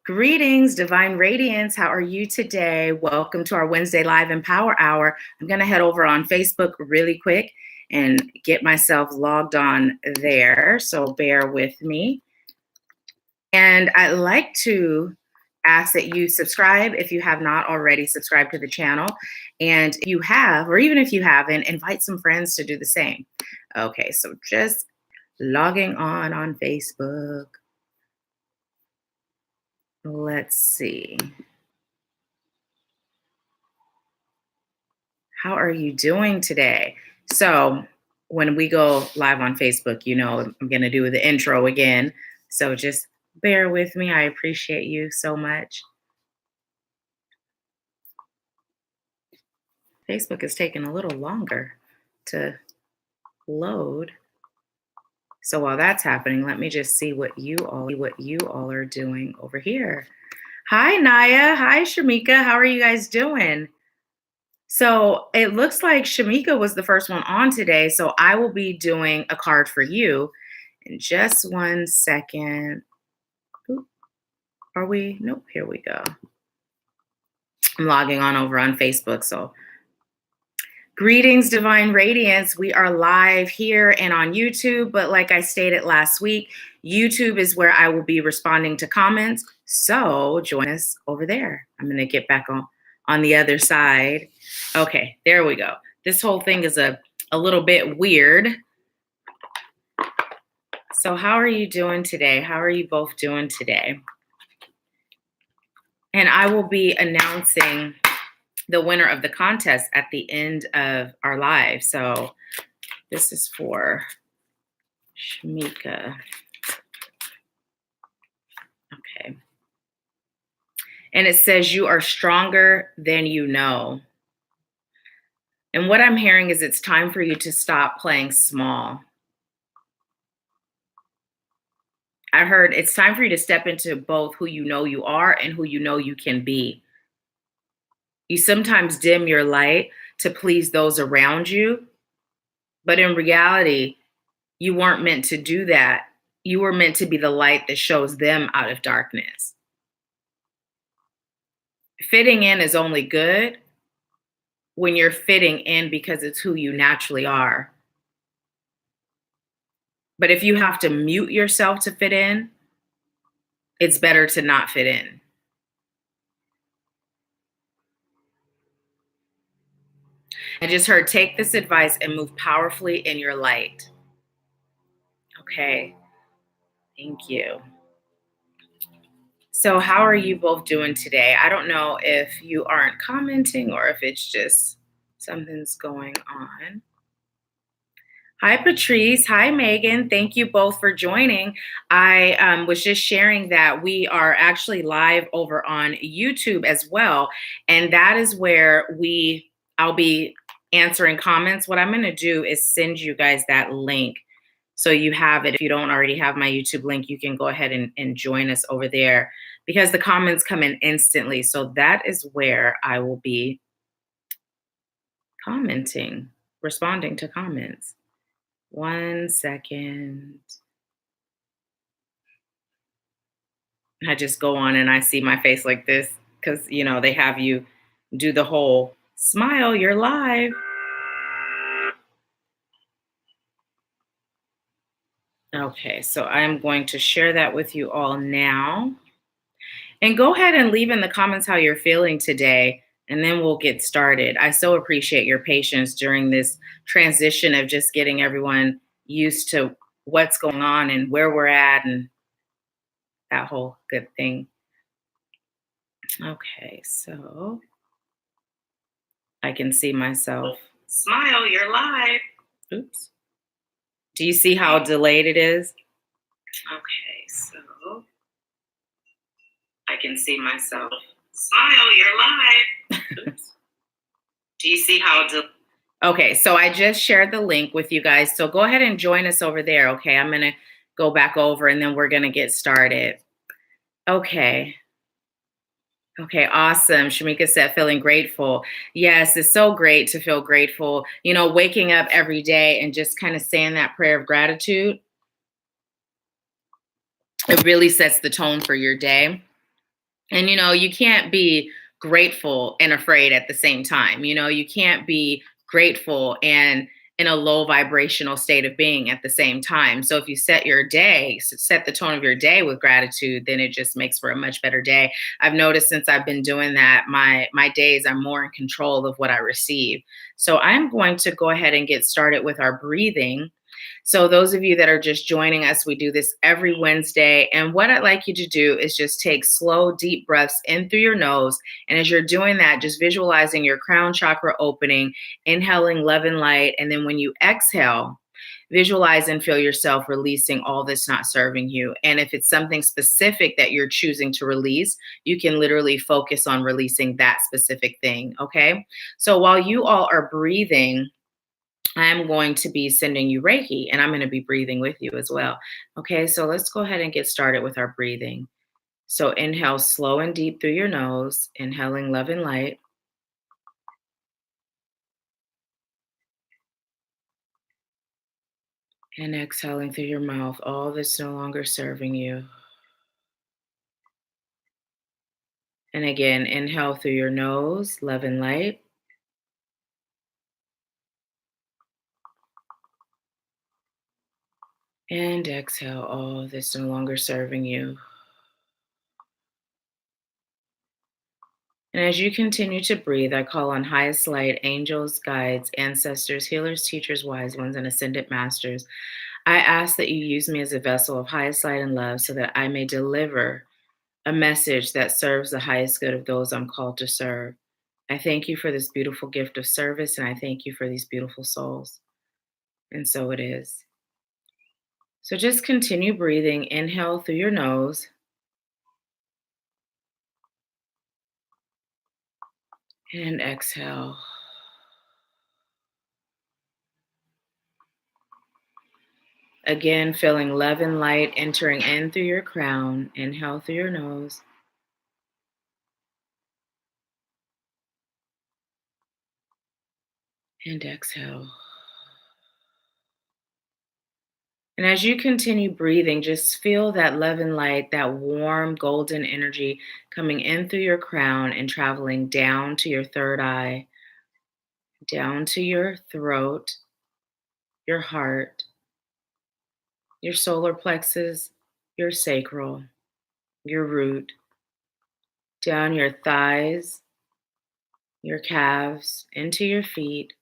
Greetings, Divine Radiance. How are you today? Welcome to our Wednesday Live and Power Hour. I'm going to head over on Facebook really quick and get myself logged on there. So bear with me. And I'd like to ask that you subscribe if you have not already subscribed to the channel. And if you have, or even if you haven't, invite some friends to do the same. Okay, so just logging on Facebook. Let's see. How are you doing today? So when we go live on Facebook, you know, I'm going to do the intro again. So just bear with me. I appreciate you so much. Facebook is taking a little longer to load. So while that's happening, let me just see what you all are doing over here. Hi, Naya. Hi, Shamika. How are you guys doing? So it looks like Shamika was the first one on today. So I will be doing a card for you in just 1 second. Oop. Are we? Nope. Here we go. I'm logging on over on Facebook. So greetings, Divine Radiance. We are live here and on YouTube. But like I stated last week, YouTube is where I will be responding to comments. So join us over there. I'm going to get back on the other side. Okay, there we go. This whole thing is a little bit weird. So how are you doing today? How are you both doing today? And I will be announcing the winner of the contest at the end of our live. So this is for Shamika. Okay. And it says you are stronger than you know. And what I'm hearing is it's time for you to stop playing small. I heard it's time for you to step into both who you know you are and who you know you can be. You sometimes dim your light to please those around you, but in reality, you weren't meant to do that. You were meant to be the light that shows them out of darkness. Fitting in is only good when you're fitting in because it's who you naturally are. But if you have to mute yourself to fit in, it's better to not fit in. I just heard, take this advice and move powerfully in your light. Okay, thank you. So how are you both doing today? I don't know if you aren't commenting or if it's just something's going on. Hi, Patrice. Hi, Megan. Thank you both for joining. I was just sharing that we are actually live over on YouTube as well. And that is where I'll be answering comments. What I'm going to do is send you guys that link so you have it. If you don't already have my YouTube link, you can go ahead and join us over there because the comments come in instantly. So that is where I will be commenting, responding to comments. 1 second. I just go on and I see my face like this because, you know, they have you do the whole smile, you're live. Okay, so I'm going to share that with you all now. And go ahead and leave in the comments how you're feeling today, and then we'll get started. I so appreciate your patience during this transition of just getting everyone used to what's going on and where we're at and that whole good thing. Okay, so I can see myself. Smile, you're live. Oops. Do you see how delayed it is? Okay, so I can see myself. Smile, you're live. Do you see how okay, so I just shared the link with you guys. So go ahead and join us over there, okay? I'm going to go back over and then we're going to get started. Okay. Okay, awesome. Shamika said, feeling grateful. Yes, it's so great to feel grateful. You know, waking up every day and just kind of saying that prayer of gratitude, it really sets the tone for your day. And, you can't be grateful and afraid at the same time. You can't be grateful and in a low vibrational state of being at the same time. So if you set the tone of your day with gratitude, then it just makes for a much better day. I've noticed since I've been doing that, my days are more in control of what I receive. So I'm going to go ahead and get started with our breathing. So, those of you that are just joining us, we do this every Wednesday. And what I'd like you to do is just take slow, deep breaths in through your nose. And as you're doing that, just visualizing your crown chakra opening, inhaling love and light. And then when you exhale, visualize and feel yourself releasing all that's not serving you. And if it's something specific that you're choosing to release, you can literally focus on releasing that specific thing. Okay. So, while you all are breathing, I'm going to be sending you Reiki and I'm going to be breathing with you as well. Okay, so let's go ahead and get started with our breathing. So inhale slow and deep through your nose, inhaling love and light, and exhaling through your mouth all that's no longer serving you. And again, inhale through your nose, love and light, and exhale all that's no longer serving you. And as you continue to breathe, I call on highest light, angels, guides, ancestors, healers, teachers, wise ones, and ascended masters. I ask that you use me as a vessel of highest light and love so that I may deliver a message that serves the highest good of those I'm called to serve. I thank you for this beautiful gift of service, and I thank you for these beautiful souls. And so it is. So just continue breathing. Inhale through your nose and exhale. Again, feeling love and light entering in through your crown. Inhale through your nose and exhale. And as you continue breathing, just feel that love and light, that warm golden energy coming in through your crown and traveling down to your third eye, down to your throat, your heart, your solar plexus, your sacral, your root, down your thighs, your calves, into your feet,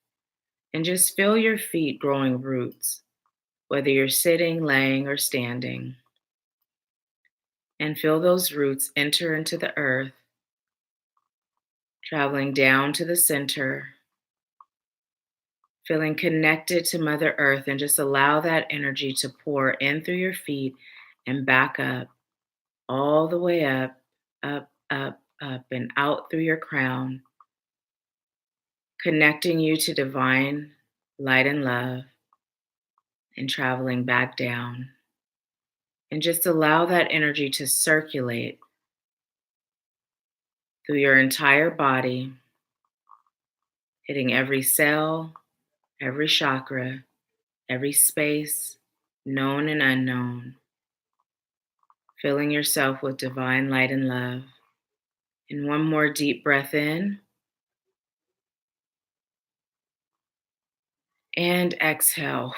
and just feel your feet growing roots, whether you're sitting, laying, or standing. And feel those roots enter into the earth, traveling down to the center, feeling connected to Mother Earth, and just allow that energy to pour in through your feet and back up, all the way up, up, up, up, and out through your crown, connecting you to divine light and love, and traveling back down. And just allow that energy to circulate through your entire body, hitting every cell, every chakra, every space, known and unknown, filling yourself with divine light and love. And one more deep breath in and exhale,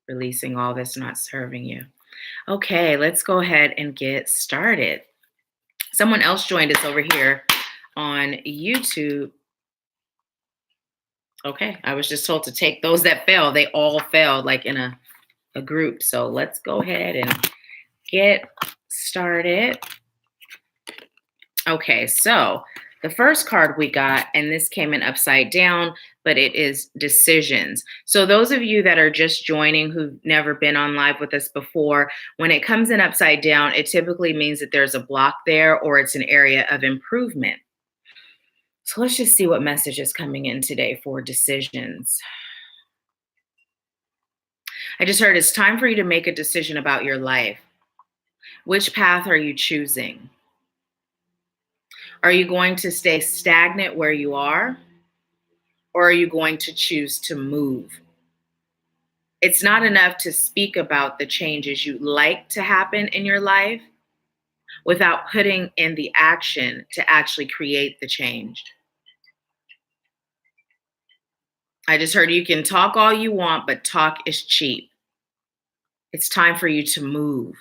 releasing all that's not serving you. Okay, let's go ahead and get started. Someone else joined us over here on YouTube. Okay, I was just told to take those that fell. They all fell like in a group. So let's go ahead and get started. Okay, so the first card we got, and this came in upside down, but it is decisions. So those of you that are just joining who've never been on live with us before, when it comes in upside down, it typically means that there's a block there or it's an area of improvement. So let's just see what message is coming in today for decisions. I just heard it's time for you to make a decision about your life. Which path are you choosing? Are you going to stay stagnant where you are? Or are you going to choose to move? It's not enough to speak about the changes you'd like to happen in your life. without putting in the action to actually create the change. I just heard you can talk all you want, but talk is cheap. It's time for you to move.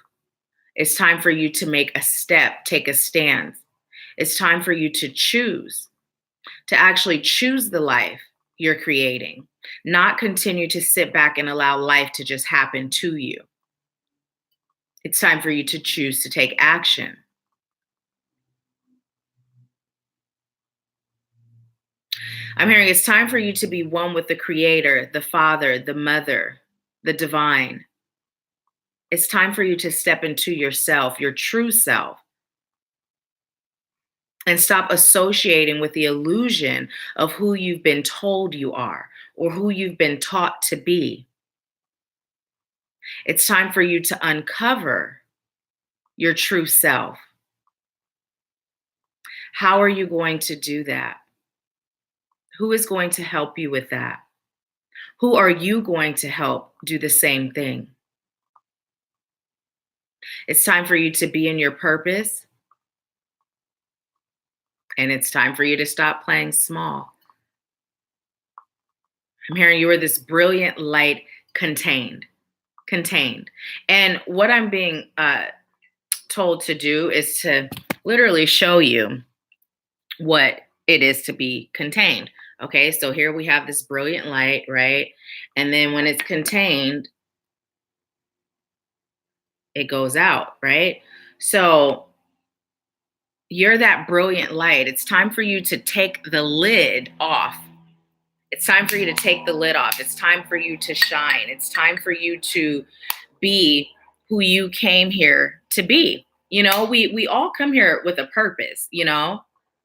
It's time for you to make a step, take a stance. It's time for you to choose, to actually choose the life you're creating, not continue to sit back and allow life to just happen to you. It's time for you to choose to take action. I'm hearing it's time for you to be one with the Creator, the Father, the Mother, the Divine. It's time for you to step into yourself, your true self, and stop associating with the illusion of who you've been told you are or who you've been taught to be. It's time for you to uncover your true self. How are you going to do that? Who is going to help you with that? Who are you going to help do the same thing? It's time for you to be in your purpose. And it's time for you to stop playing small. I'm hearing you are this brilliant light contained. And what I'm being told to do is to literally show you what it is to be contained. Okay, so here we have this brilliant light, right? And then when it's contained, it goes out, right? So you're that brilliant light. It's time for you to take the lid off. It's time for you to take the lid off. It's time for you to shine. It's time for you to be who you came here to be. You know, we all come here with a purpose, you know.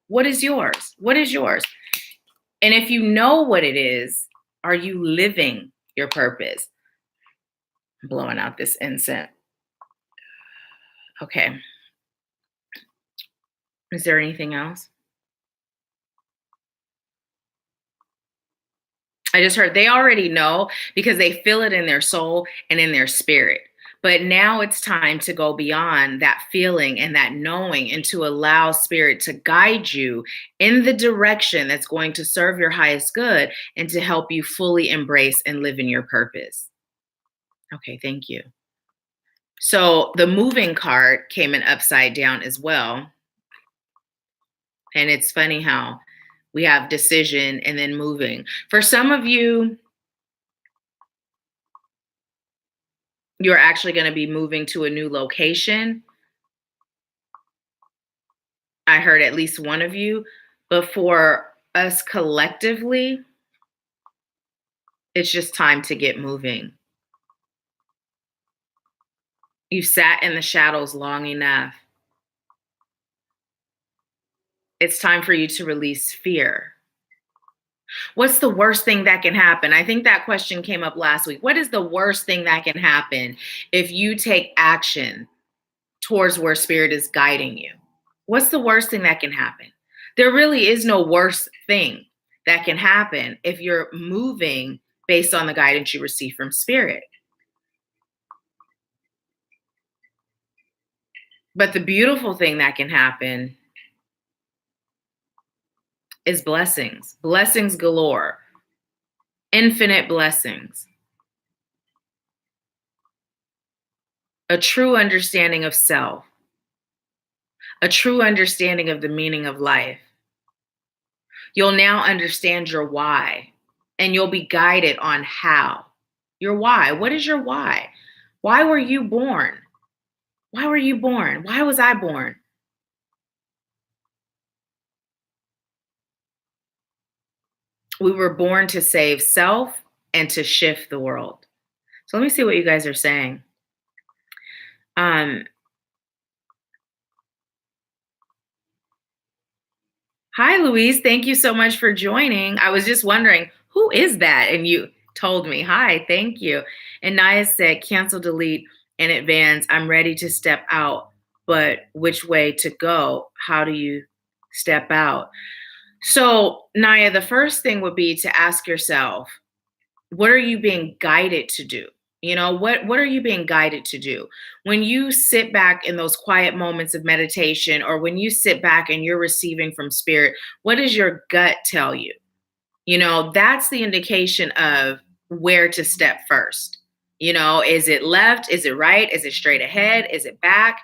What is yours? What is yours? And if you know what it is, are you living your purpose? I'm blowing out this incense. Okay. Is there anything else? I just heard they already know because they feel it in their soul and in their spirit. But now it's time to go beyond that feeling and that knowing and to allow spirit to guide you in the direction that's going to serve your highest good and to help you fully embrace and live in your purpose. Okay, thank you. So the moving card came in upside down as well. And it's funny how we have decision and then moving. For some of you, you're actually going to be moving to a new location. I heard at least one of you. But for us collectively, it's just time to get moving. You sat in the shadows long enough. It's time for you to release fear. What's the worst thing that can happen? I think that question came up last week. What is the worst thing that can happen if you take action towards where spirit is guiding you? What's the worst thing that can happen? There really is no worst thing that can happen if you're moving based on the guidance you receive from spirit. But the beautiful thing that can happen is blessings, blessings galore, infinite blessings, a true understanding of self, a true understanding of the meaning of life. You'll now understand your why, and you'll be guided on how. Your why. What is your why? Why were you born? Why were you born? Why was I born? We were born to save self and to shift the world. So let me see what you guys are saying. Hi, Louise. Thank you so much for joining. I was just wondering, who is that? And you told me, hi, thank you. And Naya said, cancel, delete in advance. I'm ready to step out, but which way to go? How do you step out? So, Naya, the first thing would be to ask yourself, what are you being guided to do? You know, what are you being guided to do? When you sit back in those quiet moments of meditation, or when you sit back and you're receiving from spirit, what does your gut tell you? You know, that's the indication of where to step first. You know, is it left? Is it right? Is it straight ahead? Is it back?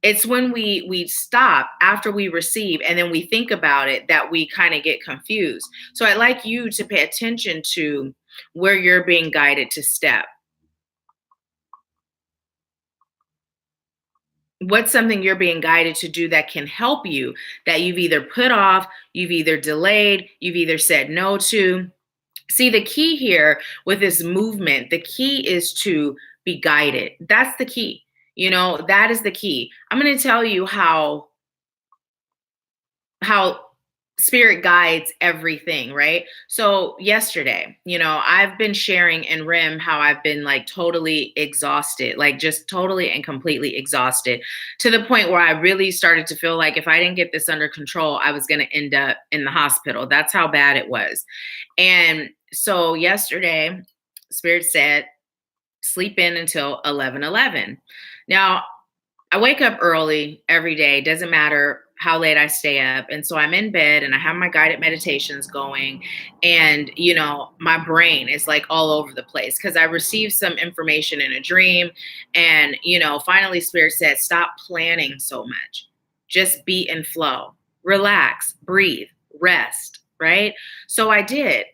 It's when we stop after we receive and then we think about it that we kind of get confused. So I'd like you to pay attention to where you're being guided to step. What's something you're being guided to do that can help you, that you've either put off, you've either delayed, you've either said no to. See, the key here with this movement, the key is to be guided. That's the key. You know, that is the key. I'm going to tell you how spirit guides everything, right? So yesterday, you know, I've been sharing in RIM how I've been like totally exhausted, like just totally and completely exhausted, to the point where I really started to feel like if I didn't get this under control, I was going to end up in the hospital. That's how bad it was. And so yesterday, spirit said, sleep in until 11:11. Now, I wake up early every day, doesn't matter how late I stay up. And so I'm in bed and I have my guided meditations going. And, you know, my brain is like all over the place because I received some information in a dream. And, you know, finally, Spirit said, stop planning so much. Just be in flow, relax, breathe, rest. Right. So I did.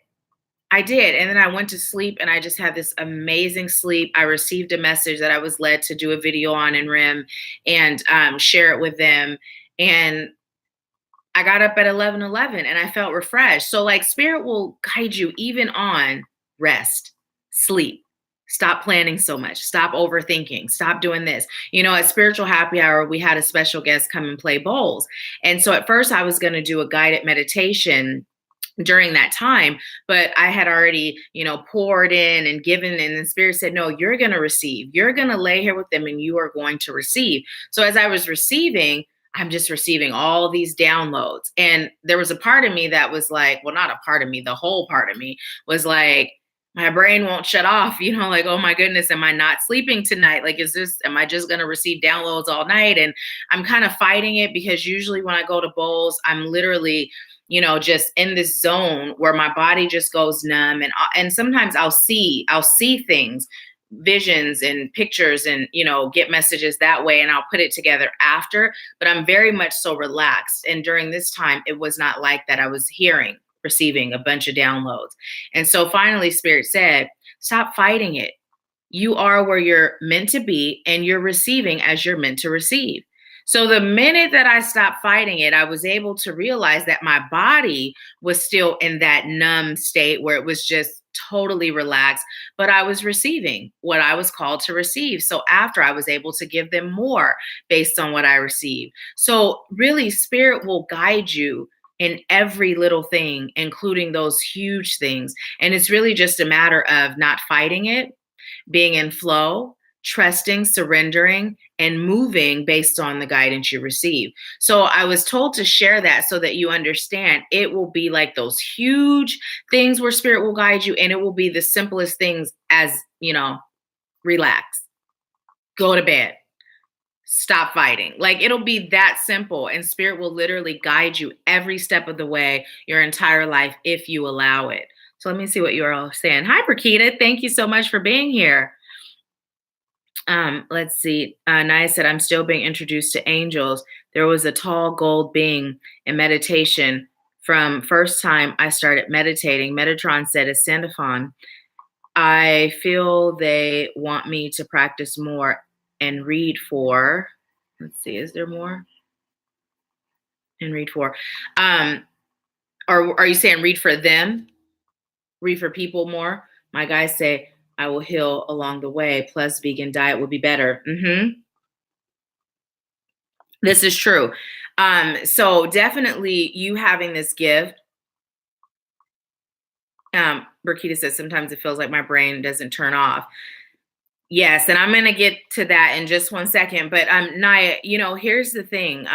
I did. And then I went to sleep and I just had this amazing sleep. I received a message that I was led to do a video on in RIM and share it with them. And I got up at 11:11 and I felt refreshed. So, like, spirit will guide you even on rest, sleep. Stop planning so much. Stop overthinking. Stop doing this. You know, at Spiritual Happy Hour, we had a special guest come and play bowls. And so at first I was going to do a guided meditation during that time, but I had already, you know, poured in and given, and the spirit said, no, you're going to receive. You're going to lay here with them and you are going to receive. So as I was receiving, I'm just receiving all these downloads. And there was a part of me that was like, well, not a part of me, the whole part of me was like, my brain won't shut off, you know, like, oh my goodness, am I not sleeping tonight? Like, am I just going to receive downloads all night? And I'm kind of fighting it because usually when I go to bowls, I'm literally, you know, just in this zone where my body just goes numb. And sometimes I'll see things, visions and pictures, and, you know, get messages that way. And I'll put it together after, but I'm very much so relaxed. And during this time, it was not like that. I was receiving a bunch of downloads. And so finally, Spirit said, stop fighting it. You are where you're meant to be and you're receiving as you're meant to receive. So the minute that I stopped fighting it, I was able to realize that my body was still in that numb state where it was just totally relaxed, but I was receiving what I was called to receive. So after, I was able to give them more based on what I received. So really, Spirit will guide you in every little thing, including those huge things. And it's really just a matter of not fighting it, being in flow, trusting, surrendering, and moving based on the guidance you receive. So I was told to share that so that you understand it will be like those huge things where spirit will guide you, and it will be the simplest things as, you know, relax, go to bed, stop fighting. Like, it'll be that simple, and spirit will literally guide you every step of the way, your entire life, if you allow it. So let me see what you're all saying. Hi, Brakita. Thank you so much for being here. Let's see. Naya said, I'm still being introduced to angels. There was a tall gold being in meditation from first time I started meditating. Metatron said, Ascendophon. I feel they want me to practice more and read for, let's see, is there more? And read for. Or are you saying read for them? Read for people more? My guys say, I will heal along the way, plus vegan diet will be better. This is true. So definitely you having this gift. Burkita says, sometimes it feels like my brain doesn't turn off. Yes, and I'm going to get to that in just one second. But Naya, you know, here's the thing.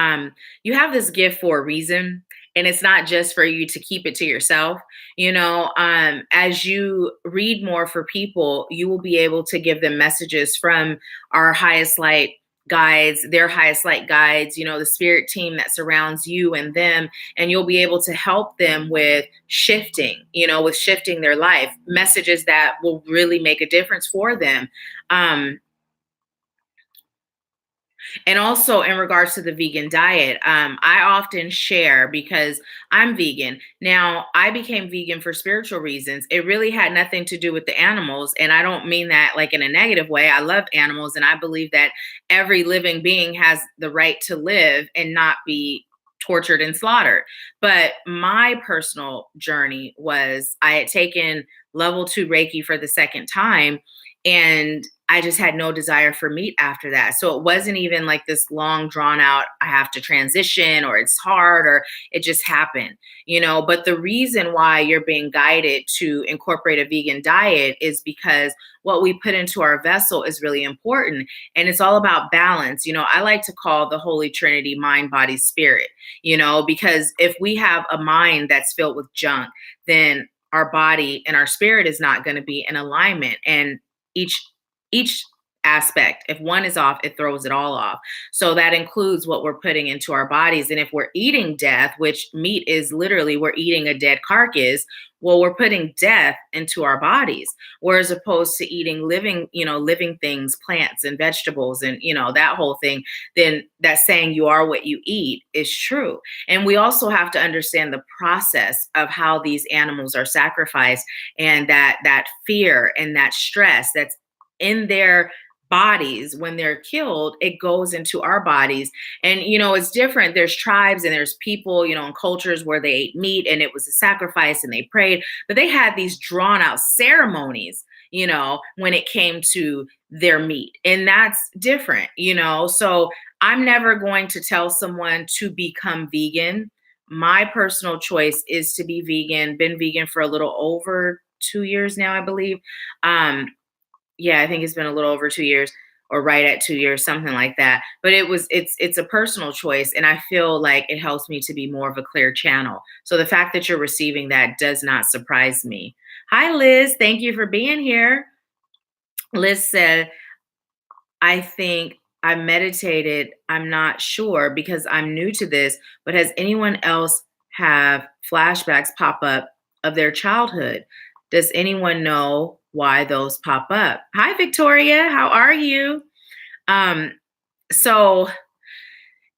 You have this gift for a reason. And it's not just for you to keep it to yourself. As you read more for people, you will be able to give them messages from our highest light guides, their highest light guides, the spirit team that surrounds you and them. And you'll be able to help them with shifting, with shifting their life, messages that will really make a difference for them. And also in regards to the vegan diet, I often share because I'm vegan. Now, I became vegan for spiritual reasons. It really had nothing to do with the animals. And I don't mean that like in a negative way. I love animals and I believe that every living being has the right to live and not be tortured and slaughtered. But my personal journey was I had taken level 2 Reiki for the second time. And I just had no desire for meat after that. So it wasn't even like this long drawn out, I have to transition or it's hard or it just happened. But the reason why you're being guided to incorporate a vegan diet is because what we put into our vessel is really important. And it's all about balance. I like to call the Holy Trinity mind, body, spirit, because if we have a mind that's filled with junk, then our body and our spirit is not going to be in alignment. And each aspect, if one is off, it throws it all off. So that includes what we're putting into our bodies. And if we're eating death, which meat is literally, we're eating a dead carcass, well, we're putting death into our bodies, whereas opposed to eating living things, plants and vegetables and, that whole thing, then that saying you are what you eat is true. And we also have to understand the process of how these animals are sacrificed and that fear and that stress that's in their bodies when they're killed, it goes into our bodies. And it's different. There's tribes and there's people, in cultures where they ate meat and it was a sacrifice and they prayed, but they had these drawn out ceremonies, when it came to their meat. And that's different. So I'm never going to tell someone to become vegan. My personal choice is to be vegan. Been vegan for a little over 2 years now, I believe. Yeah, I think it's been a little over 2 years or right at 2 years, something like that. But it's a personal choice. And I feel like it helps me to be more of a clear channel. So the fact that you're receiving that does not surprise me. Hi, Liz. Thank you for being here. Liz said, I think I meditated. I'm not sure because I'm new to this, but has anyone else have flashbacks pop up of their childhood? Does anyone know why those pop up? Hi, Victoria. How are you? Um, so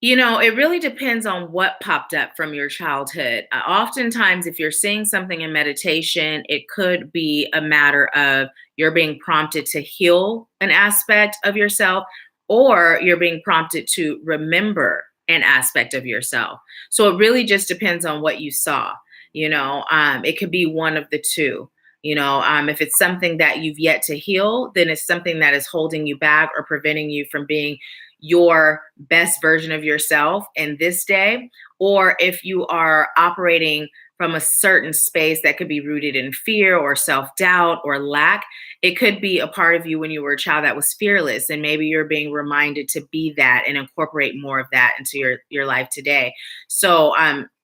it really depends on what popped up from your childhood. Oftentimes, if you're seeing something in meditation, it could be a matter of you're being prompted to heal an aspect of yourself, or you're being prompted to remember an aspect of yourself. So it really just depends on what you saw. It could be one of the two. If it's something that you've yet to heal, then it's something that is holding you back or preventing you from being your best version of yourself in this day. Or if you are operating from a certain space that could be rooted in fear or self-doubt or lack, it could be a part of you when you were a child that was fearless, and maybe you're being reminded to be that and incorporate more of that into your life today. So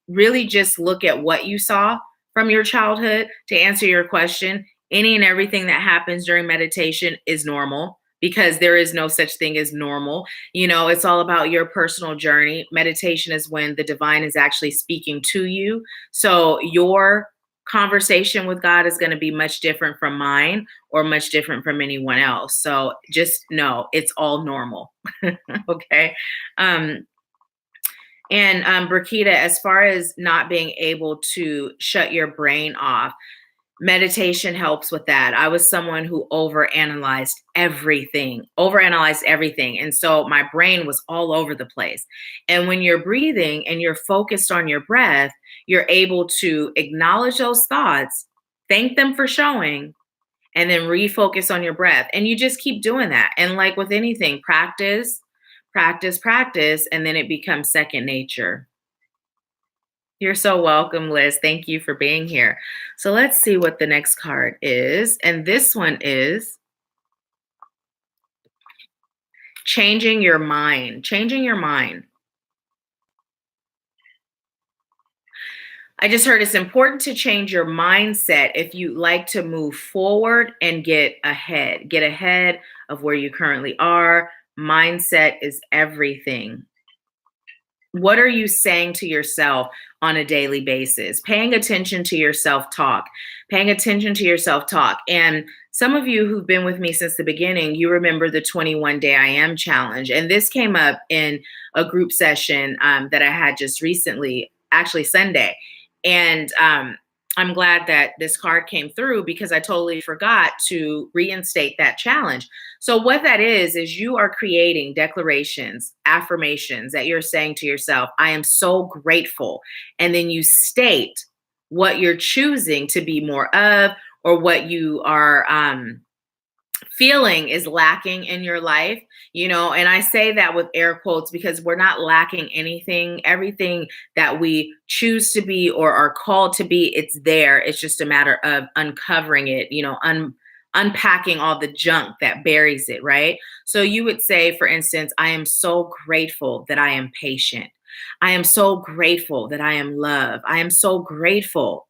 really just look at what you saw from your childhood to answer your question. Any and everything that happens during meditation is normal, because there is no such thing as normal. It's all about your personal journey. Meditation is when the divine is actually speaking to you. So your conversation with God is going to be much different from mine or much different from anyone else. So just know it's all normal. Okay. And Brakita, as far as not being able to shut your brain off, meditation helps with that. I was someone who overanalyzed everything. And so my brain was all over the place. And when you're breathing and you're focused on your breath, you're able to acknowledge those thoughts, thank them for showing, and then refocus on your breath. And you just keep doing that. And like with anything, practice, practice, practice, and then it becomes second nature. You're so welcome, Liz. Thank you for being here. So let's see what the next card is. And this one is changing your mind. Changing your mind. I just heard it's important to change your mindset if you like to move forward and get ahead of where you currently are. Mindset is everything. What are you saying to yourself on a daily basis? Paying attention to your self-talk, paying attention to your self-talk. And some of you who've been with me since the beginning, you remember the 21 Day I Am Challenge. And this came up in a group session that I had just recently, actually Sunday. And I'm glad that this card came through because I totally forgot to reinstate that challenge. So what that is you are creating declarations, affirmations that you're saying to yourself, I am so grateful. And then you state what you're choosing to be more of, or what you are feeling is lacking in your life, and I say that with air quotes because we're not lacking anything. Everything that we choose to be or are called to be, it's there. It's just a matter of uncovering it, unpacking all the junk that buries it, right? So you would say, for instance, I am so grateful that I am patient. I am so grateful that I am love. I am so grateful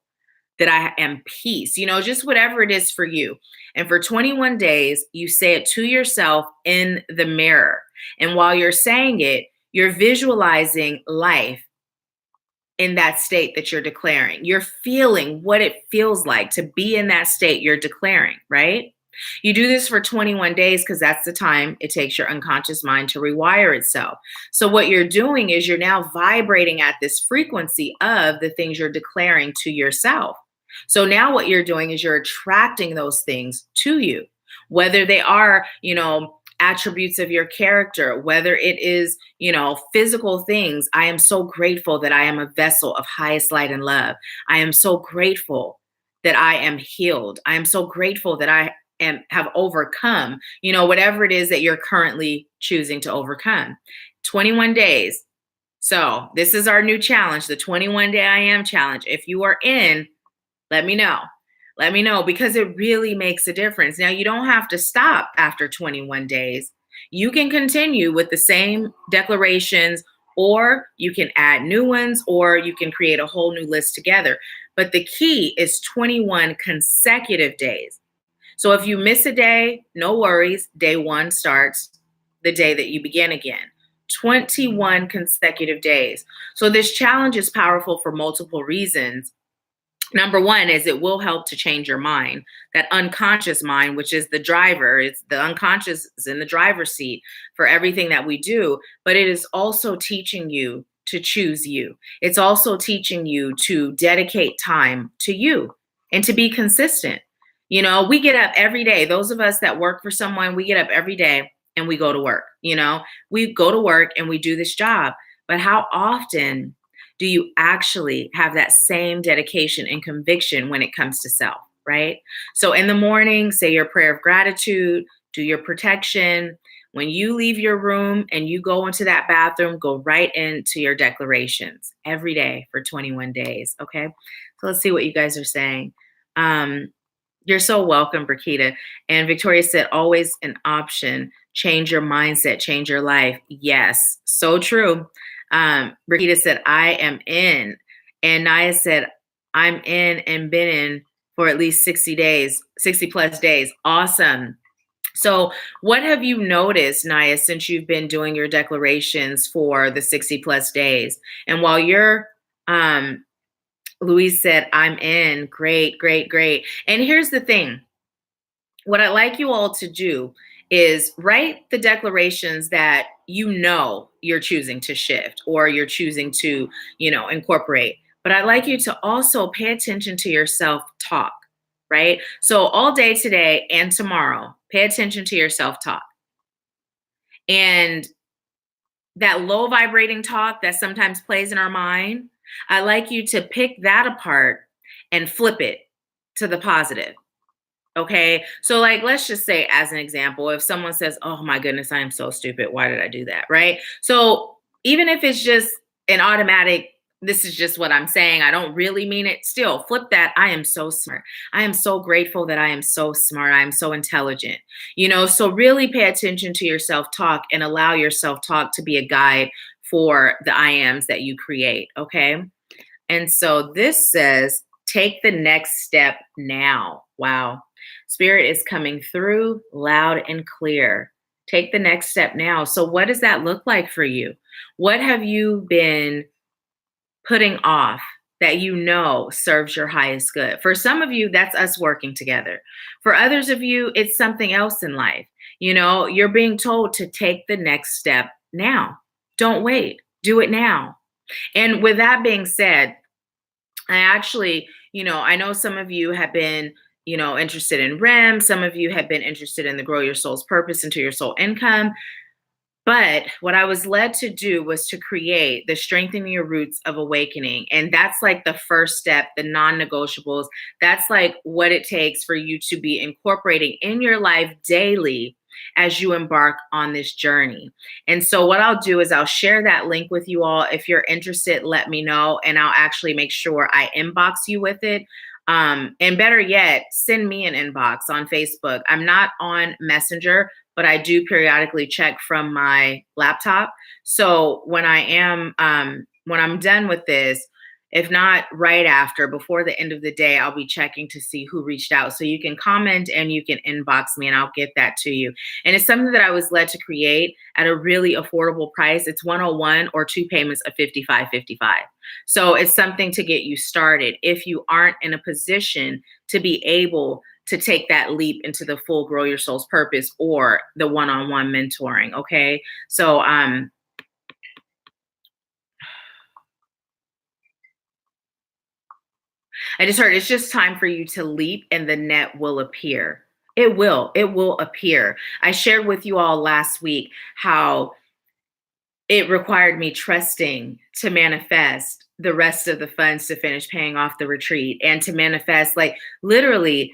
that I am peace, just whatever it is for you. And for 21 days, you say it to yourself in the mirror. And while you're saying it, you're visualizing life in that state that you're declaring. You're feeling what it feels like to be in that state you're declaring, right? You do this for 21 days because that's the time it takes your unconscious mind to rewire itself. So what you're doing is you're now vibrating at this frequency of the things you're declaring to yourself. So now what you're doing is you're attracting those things to you, whether they are, attributes of your character, whether it is, physical things. I am so grateful that I am a vessel of highest light and love. I am so grateful that I am healed. I am so grateful that I have overcome, whatever it is that you're currently choosing to overcome. 21 days. So this is our new challenge, the 21 Day I Am Challenge. If you are in, let me know. Let me know because it really makes a difference. Now, you don't have to stop after 21 days. You can continue with the same declarations, or you can add new ones, or you can create a whole new list together. But the key is 21 consecutive days. So if you miss a day, no worries. Day one starts the day that you begin again. 21 consecutive days. So this challenge is powerful for multiple reasons. Number one is it will help to change your mind, that unconscious mind, which is the driver. It's the unconscious is in the driver's seat for everything that we do, but it is also teaching you to choose you. It's also teaching you to dedicate time to you and to be consistent. We get up every day. Those of us that work for someone, we get up every day and we go to work. We go to work and we do this job. But how often do you actually have that same dedication and conviction when it comes to self, right? So in the morning, say your prayer of gratitude, do your protection. When you leave your room and you go into that bathroom, go right into your declarations every day for 21 days, okay? So let's see what you guys are saying. You're so welcome, Brakita. And Victoria said, always an option. Change your mindset, change your life. Yes, so true. Brakita said, I am in. And Naya said, I'm in and been in for at least 60 days, 60 plus days. Awesome. So what have you noticed, Naya, since you've been doing your declarations for the 60 plus days? And while you're, Louise said, I'm in. Great, great, great. And here's the thing. What I'd like you all to do is write the declarations that you're choosing to shift or you're choosing to, incorporate. But I'd like you to also pay attention to your self-talk, right? So all day today and tomorrow, pay attention to your self-talk. And that low vibrating talk that sometimes plays in our mind, I'd like you to pick that apart and flip it to the positive. Okay. So let's just say as an example, if someone says, oh my goodness, I am so stupid. Why did I do that? Right. So even if it's just an automatic, this is just what I'm saying, I don't really mean it, still flip that. I am so smart. I am so grateful that I am so smart. I am so intelligent, so really pay attention to your self-talk and allow your self-talk to be a guide for the I ams that you create. Okay. And so this says, take the next step now. Wow. Spirit is coming through loud and clear. Take the next step now. So, what does that look like for you? What have you been putting off that you know serves your highest good? For some of you, that's us working together. For others of you, it's something else in life. You know, you're being told to take the next step now. Don't wait, do it now. And with that being said, I actually, I know some of you have been, interested in REM. Some of you have been interested in the Grow Your Soul's Purpose into Your Soul Income. But what I was led to do was to create the Strengthening Your Roots of Awakening. And that's like the first step, the non negotiables. That's like what it takes for you to be incorporating in your life daily as you embark on this journey. And so, what I'll do is I'll share that link with you all. If you're interested, let me know, and I'll actually make sure I inbox you with it. And better yet, send me an inbox on Facebook. I'm not on Messenger, but I do periodically check from my laptop. So when when I'm done with this, if not right after, before the end of the day, I'll be checking to see who reached out. So you can comment and you can inbox me and I'll get that to you. And it's something that I was led to create at a really affordable price. It's 101 or two payments of $55.55. So it's something to get you started if you aren't in a position to be able to take that leap into the full Grow Your Soul's Purpose or the one-on-one mentoring. Okay. So, I just heard it's just time for you to leap and the net will appear. It will appear. I shared with you all last week how it required me trusting to manifest the rest of the funds to finish paying off the retreat and to manifest, like, literally,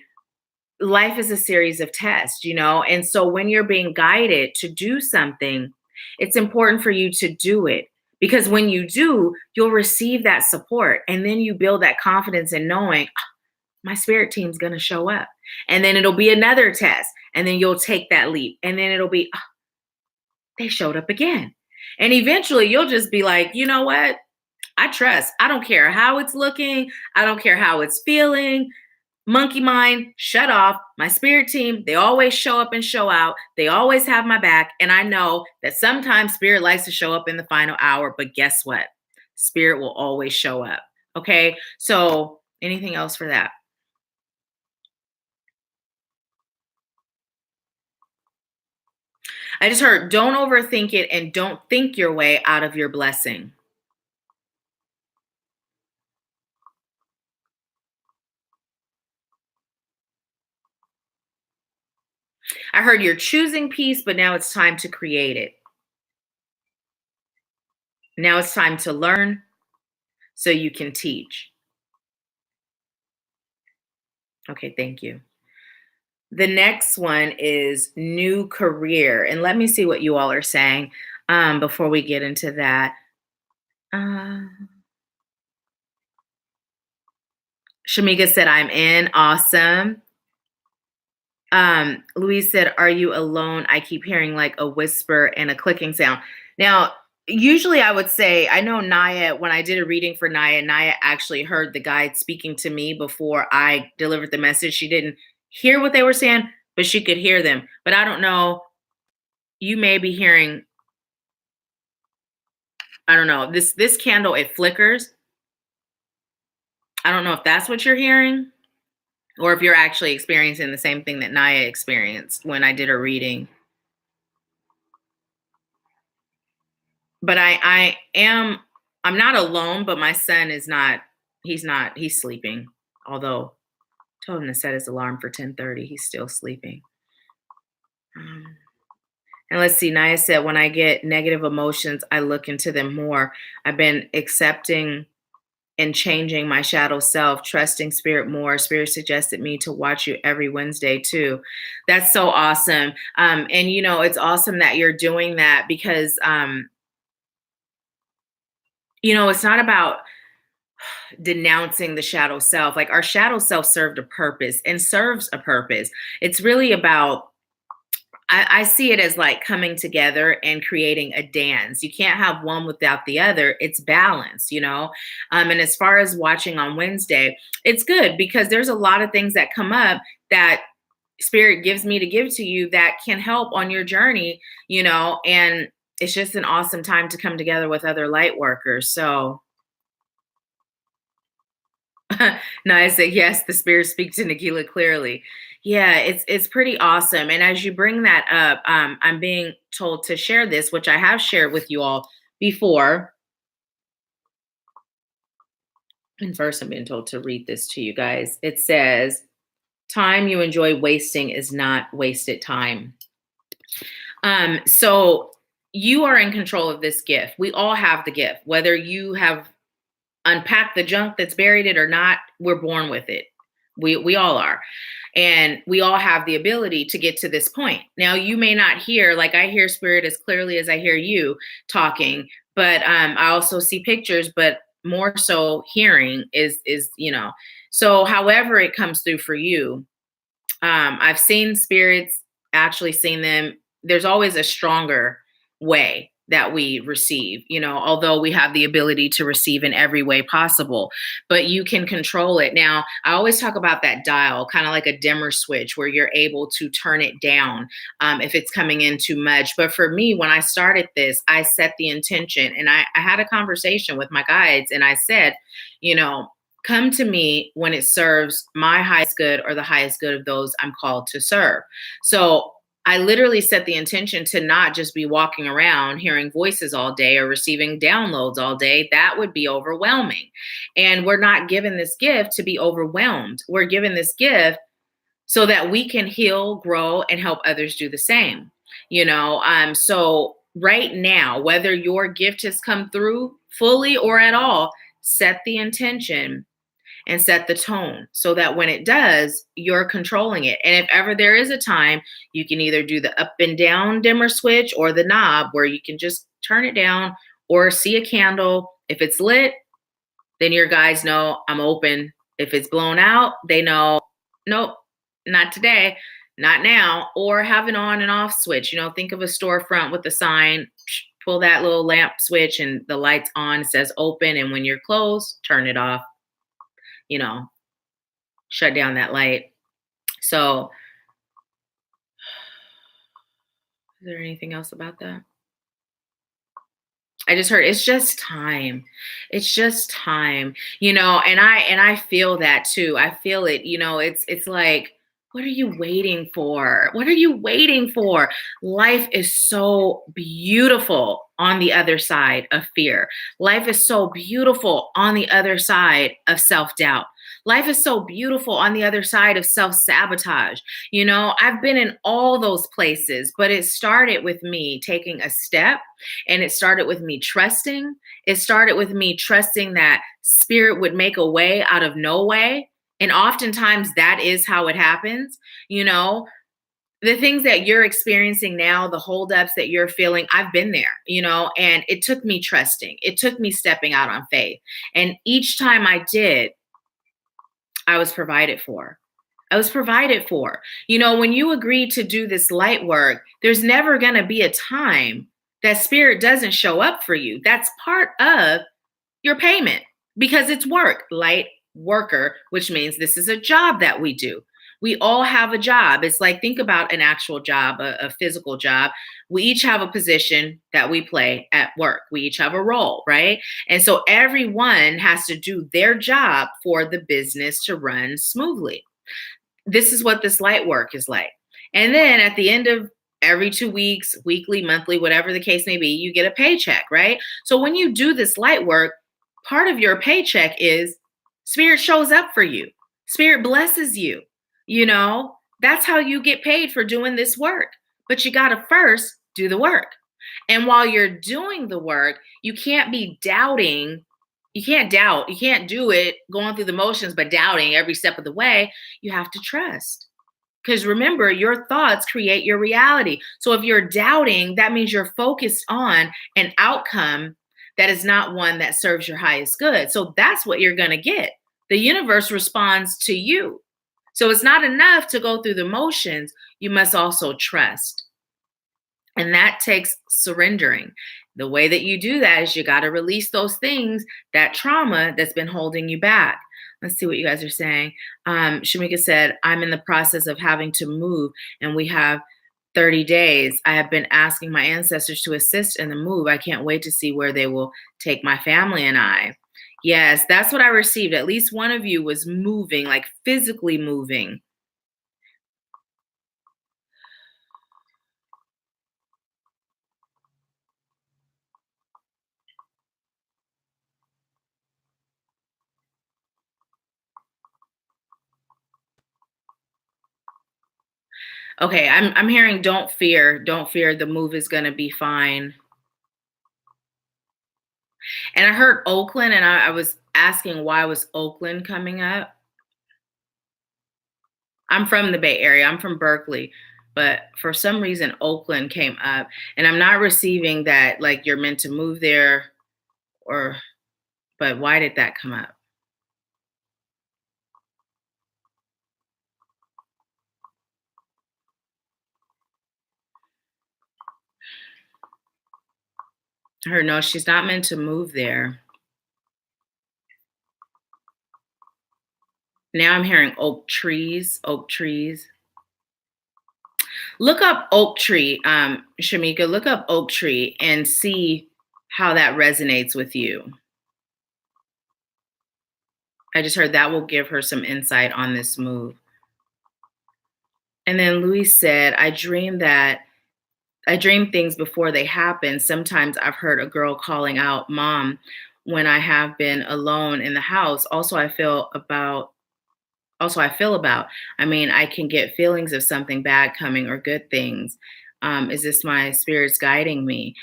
life is a series of tests, And so when you're being guided to do something, it's important for you to do it, because when you do, you'll receive that support. And then you build that confidence in knowing, "Ah, my spirit team's going to show up." And then it'll be another test. And then you'll take that leap. And then it'll be, "Ah, they showed up again." And eventually you'll just be like, you know what? I trust. I don't care how it's looking. I don't care how it's feeling. Monkey mind, shut off. My spirit team, they always show up and show out. They always have my back. And I know that sometimes spirit likes to show up in the final hour, but guess what? Spirit will always show up. Okay. So, anything else for that? I just heard, don't overthink it and don't think your way out of your blessing. I heard you're choosing peace, but now it's time to create it. Now it's time to learn so you can teach. Okay, thank you. The next one is new career. And let me see what you all are saying before we get into that. Uh, Shamika said, I'm in. Awesome. Louise said, are you alone? I keep hearing like a whisper and a clicking sound. Now, usually I would say, I know Naya, when I did a reading for Naya, Naya actually heard the guide speaking to me before I delivered the message. She didn't hear what they were saying, but she could hear them. But I don't know. You may be hearing, I don't know, this candle, it flickers. I don't know if that's what you're hearing or if you're actually experiencing the same thing that Naya experienced when I did her reading. But I'm not alone, but my son is not, he's sleeping. Although I told him to set his alarm for 10:30, he's still sleeping. And let's see, Naya said, when I get negative emotions, I look into them more. I've been accepting and changing my shadow self, trusting spirit more. Spirit suggested me to watch you every Wednesday too. That's so awesome. And it's awesome that you're doing that because, it's not about denouncing the shadow self. Like, our shadow self served a purpose and serves a purpose. It's really about I see it as like coming together and creating a dance. You can't have one without the other. It's balance, you know? And as far as watching on Wednesday, it's good because there's a lot of things that come up that spirit gives me to give to you that can help on your journey, you know, and it's just an awesome time to come together with other light workers. So no, I say yes, the spirit speaks to Nahkila clearly. Yeah, it's pretty awesome. And as you bring that up, I'm being told to share this, which I have shared with you all before. And first, I'm being told to read this to you guys. It says, time you enjoy wasting is not wasted time. So you are in control of this gift. We all have the gift, whether you have unpacked the junk that's buried it or not, we're born with it. We all are. And we all have the ability to get to this point. Now, you may not hear, like I hear spirit as clearly as I hear you talking, but I also see pictures, but more so hearing is, you know, so however it comes through for you, I've seen spirits, actually seen them. There's always a stronger way that we receive, you know, although we have the ability to receive in every way possible, but you can control it. Now, I always talk about that dial, kind of like a dimmer switch where you're able to turn it down if it's coming in too much. But for me, when I started this, I set the intention and I had a conversation with my guides and I said, you know, come to me when it serves my highest good or the highest good of those I'm called to serve. So I literally set the intention to not just be walking around hearing voices all day or receiving downloads all day. That would be overwhelming. And we're not given this gift to be overwhelmed. We're given this gift so that we can heal, grow, and help others do the same. You know, so right now, whether your gift has come through fully or at all, set the intention and set the tone so that when it does, you're controlling it. And if ever there is a time, you can either do the up and down dimmer switch or the knob where you can just turn it down or see a candle. If it's lit, then your guys know I'm open. If it's blown out, they know, nope, not today, not now. Or have an on and off switch. You know, think of a storefront with a sign, pull that little lamp switch and the light's on, it says open. And when you're closed, turn it off. You know, shut down that light. So, is there anything else about that? I just heard it's just time. It's just time, you know, and I feel that too. I feel it, you know, it's like, what are you waiting for? What are you waiting for? Life is so beautiful on the other side of fear. Life is so beautiful on the other side of self-doubt. Life is so beautiful on the other side of self-sabotage. You know, I've been in all those places, but it started with me taking a step and it started with me trusting. It started with me trusting that spirit would make a way out of no way. And oftentimes that is how it happens. You know, the things that you're experiencing now, the holdups that you're feeling, I've been there, you know, and it took me trusting. It took me stepping out on faith. And each time I did, I was provided for. I was provided for. You know, when you agree to do this light work, there's never going to be a time that spirit doesn't show up for you. That's part of your payment because it's work, light worker, which means this is a job that we do. We all have a job. It's like, think about an actual job, a physical job. We each have a position that we play at work. We each have a role, right? And so everyone has to do their job for the business to run smoothly. This is what this light work is like. And then at the end of every 2 weeks, weekly, monthly, whatever the case may be, you get a paycheck, right? So when you do this light work, part of your paycheck is spirit shows up for you. Spirit blesses you. You know, that's how you get paid for doing this work. But you got to first do the work. And while you're doing the work, you can't be doubting. You can't doubt. You can't do it going through the motions, but doubting every step of the way. You have to trust. Because remember, your thoughts create your reality. So if you're doubting, that means you're focused on an outcome that is not one that serves your highest good. So that's what you're going to get. The universe responds to you. So it's not enough to go through the motions. You must also trust. And that takes surrendering. The way that you do that is you got to release those things, that trauma that's been holding you back. Let's see what you guys are saying. Shamika said, I'm in the process of having to move, and we have 30 days. I have been asking my ancestors to assist in the move. I can't wait to see where they will take my family and I. Yes, that's what I received. At least one of you was moving, like physically moving. Okay, I'm hearing don't fear. Don't fear, the move is gonna be fine. And I heard Oakland, and I was asking why was Oakland coming up. I'm from the Bay Area. I'm from Berkeley, but for some reason Oakland came up, and I'm not receiving that like you're meant to move there or but why did that come up? I heard no, she's not meant to move there. Now I'm hearing oak trees, oak trees. Look up oak tree, Shamika, look up oak tree and see how that resonates with you. I just heard that will give her some insight on this move. And then Louis said, I dream things before they happen. Sometimes I've heard a girl calling out mom when I have been alone in the house. Also, I feel about. I mean, I can get feelings of something bad coming or good things. Is this my spirits guiding me?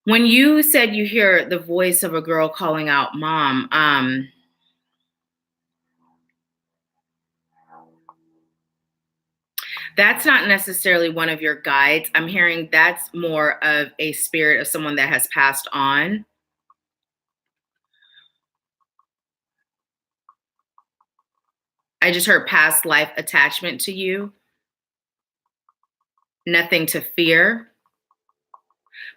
When you said you hear the voice of a girl calling out mom, that's not necessarily one of your guides. I'm hearing that's more of a spirit of someone that has passed on. I just heard past life attachment to you, nothing to fear,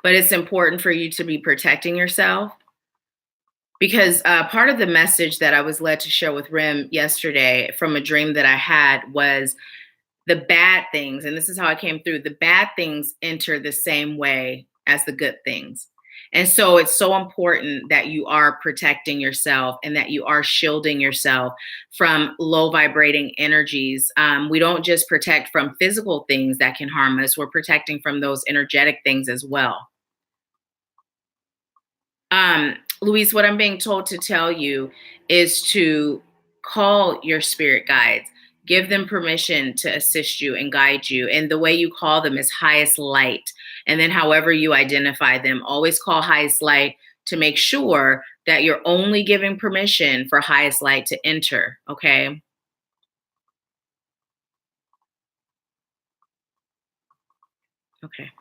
but it's important for you to be protecting yourself because part of the message that I was led to share with Rim yesterday from a dream that I had was the bad things, and this is how I came through, the bad things enter the same way as the good things. And so it's so important that you are protecting yourself and that you are shielding yourself from low vibrating energies. We don't just protect from physical things that can harm us, we're protecting from those energetic things as well. Louise, what I'm being told to tell you is to call your spirit guides, give them permission to assist you and guide you. And the way you call them is highest light. And then, however you identify them, always call highest light to make sure that you're only giving permission for highest light to enter. Okay. Okay.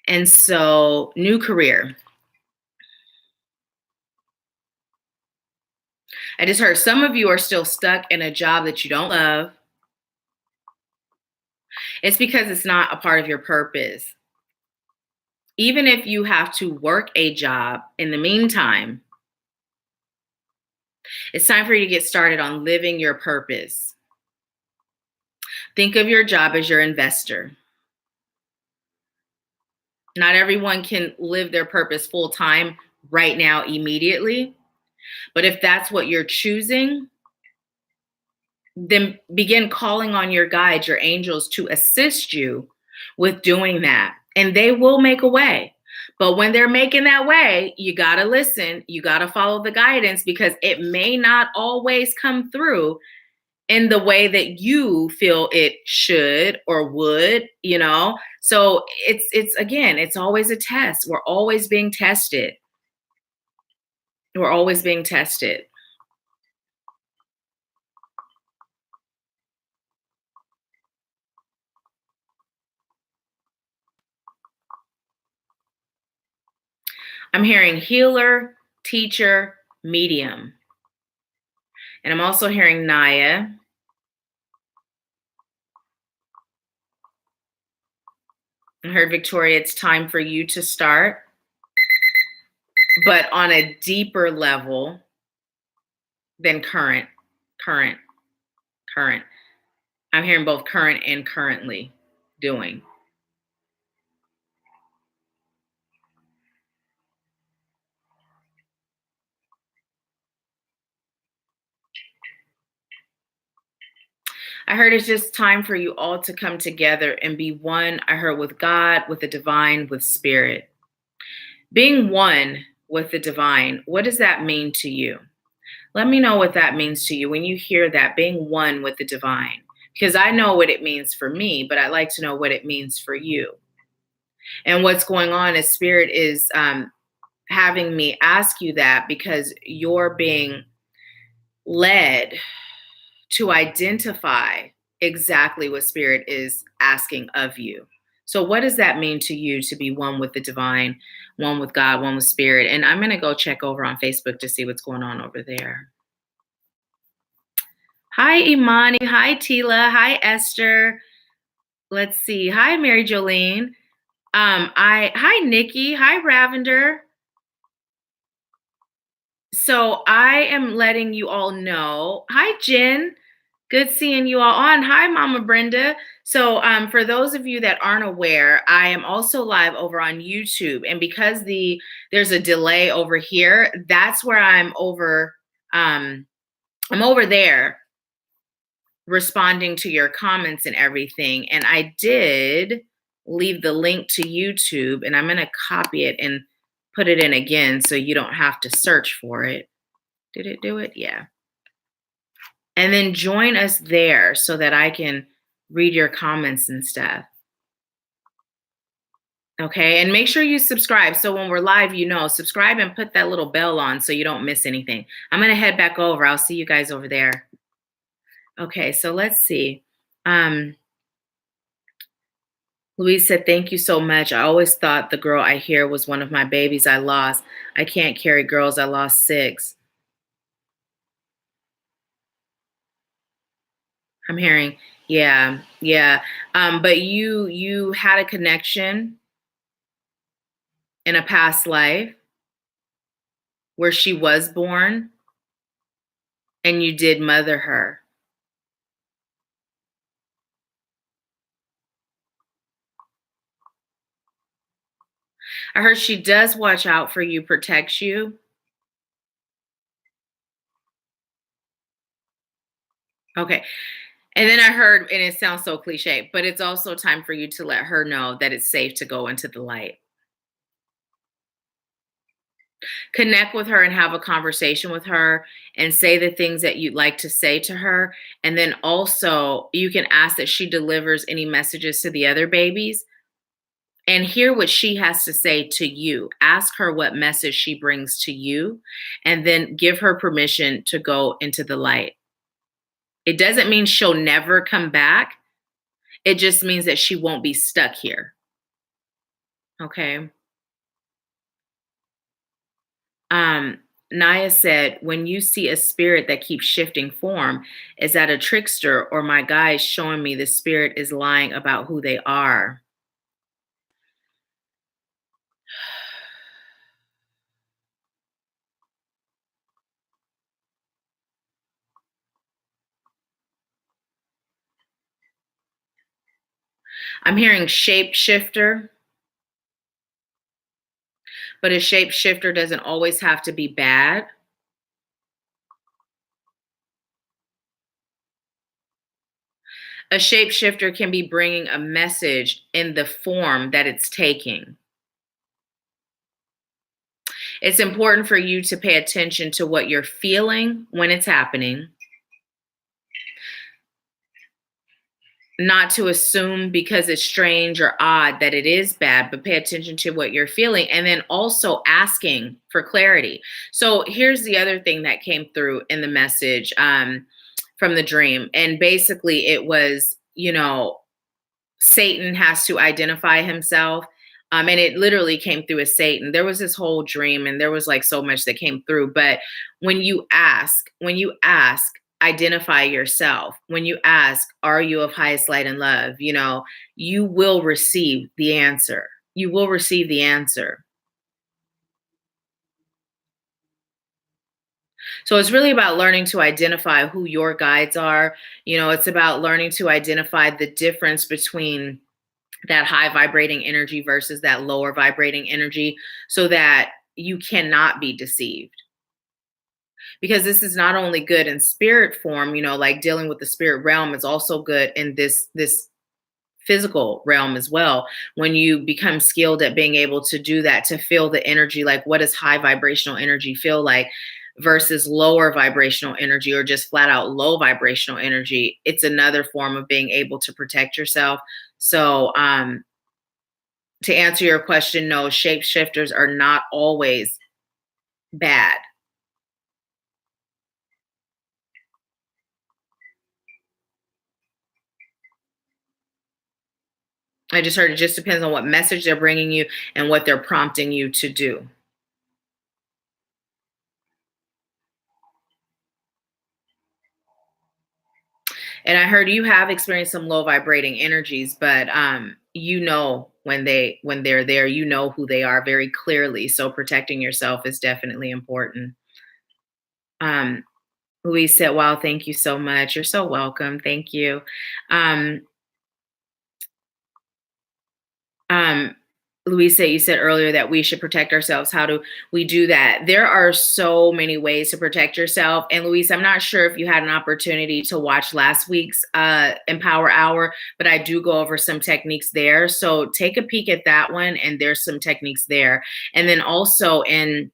And so, new career. I just heard some of you are still stuck in a job that you don't love. It's because it's not a part of your purpose. Even if you have to work a job in the meantime, it's time for you to get started on living your purpose. Think of your job as your investor. Not everyone can live their purpose full time right now, immediately. But if that's what you're choosing, then begin calling on your guides, your angels, to assist you with doing that. And they will make a way. But when they're making that way, you got to listen. You got to follow the guidance because it may not always come through in the way that you feel it should or would, you know? So it's again, it's always a test. We're always being tested. We're always being tested. I'm hearing healer, teacher, medium. And I'm also hearing I heard, Victoria, it's time for you to start, but on a deeper level than current. I'm hearing both current and currently doing. I heard it's just time for you all to come together and be one. I heard with God, with the divine, with spirit. Being one with the divine, what does that mean to you? Let me know what that means to you when you hear that, being one with the divine. Because I know what it means for me, but I'd like to know what it means for you. And what's going on is spirit is having me ask you that because you're being led to identify exactly what spirit is asking of you. So what does that mean to you to be one with the divine, one with God, one with spirit? And I'm going to go check over on Facebook to see what's going on over there. Hi, Imani. Hi, Tila. Hi, Esther. Let's see. Hi, Mary Jolene. Hi, Nikki. Hi, Ravender. So I am letting you all know. Hi, Jen. Good seeing you all on. Hi, Mama Brenda. So for those of you that aren't aware, I am also live over on YouTube. And because there's a delay over here, that's where I'm over there responding to your comments and everything. And I did leave the link to YouTube, and I'm going to copy it and put it in again so you don't have to search for it. Did it do it? Yeah. And then join us there so that I can read your comments and stuff. Okay, and make sure you subscribe. So when we're live, subscribe and put that little bell on so you don't miss anything. I'm going to head back over. I'll see you guys over there. Okay, so let's see. Louise said, thank you so much. I always thought the girl I hear was one of my babies I lost. I can't carry girls. I lost 6. I'm hearing, yeah. But you had a connection in a past life where she was born and you did mother her. I heard she does watch out for you, protects you. Okay. And then I heard, and it sounds so cliche, but it's also time for you to let her know that it's safe to go into the light. Connect with her and have a conversation with her and say the things that you'd like to say to her. And then also you can ask that she delivers any messages to the other babies and hear what she has to say to you. Ask her what message she brings to you and then give her permission to go into the light. It doesn't mean she'll never come back. It just means that she won't be stuck here. Okay. Naya said, when you see a spirit that keeps shifting form, is that a trickster or my guide showing me the spirit is lying about who they are? I'm hearing shapeshifter, but a shapeshifter doesn't always have to be bad. A shapeshifter can be bringing a message in the form that it's taking. It's important for you to pay attention to what you're feeling when it's happening. Not to assume because it's strange or odd that it is bad, but pay attention to what you're feeling and then also asking for clarity. So here's the other thing that came through in the message from the dream. And basically it was, Satan has to identify himself. And it literally came through as Satan. There was this whole dream and there was like so much that came through. But when you ask, identify yourself, when you ask, are you of highest light and love? You will receive the answer. You will receive the answer. So it's really about learning to identify who your guides are. It's about learning to identify the difference between that high vibrating energy versus that lower vibrating energy so that you cannot be deceived. Because this is not only good in spirit form, like dealing with the spirit realm is also good in this physical realm as well. When you become skilled at being able to do that, to feel the energy, like what does high vibrational energy feel like versus lower vibrational energy or just flat out low vibrational energy, it's another form of being able to protect yourself. So to answer your question, no, shapeshifters are not always bad. I just heard it just depends on what message they're bringing you and what they're prompting you to do. And I heard you have experienced some low vibrating energies, but when they're there, you know who they are very clearly. So protecting yourself is definitely important. Um, Louise said, "Wow, thank you so much. You're so welcome. Thank you." Um, um, Louise said, you said earlier that we should protect ourselves. How do we do that? There are so many ways to protect yourself. And Louise, I'm not sure if you had an opportunity to watch last week's Empower Hour, but I do go over some techniques there. So take a peek at that one, and there's some techniques there. And then also in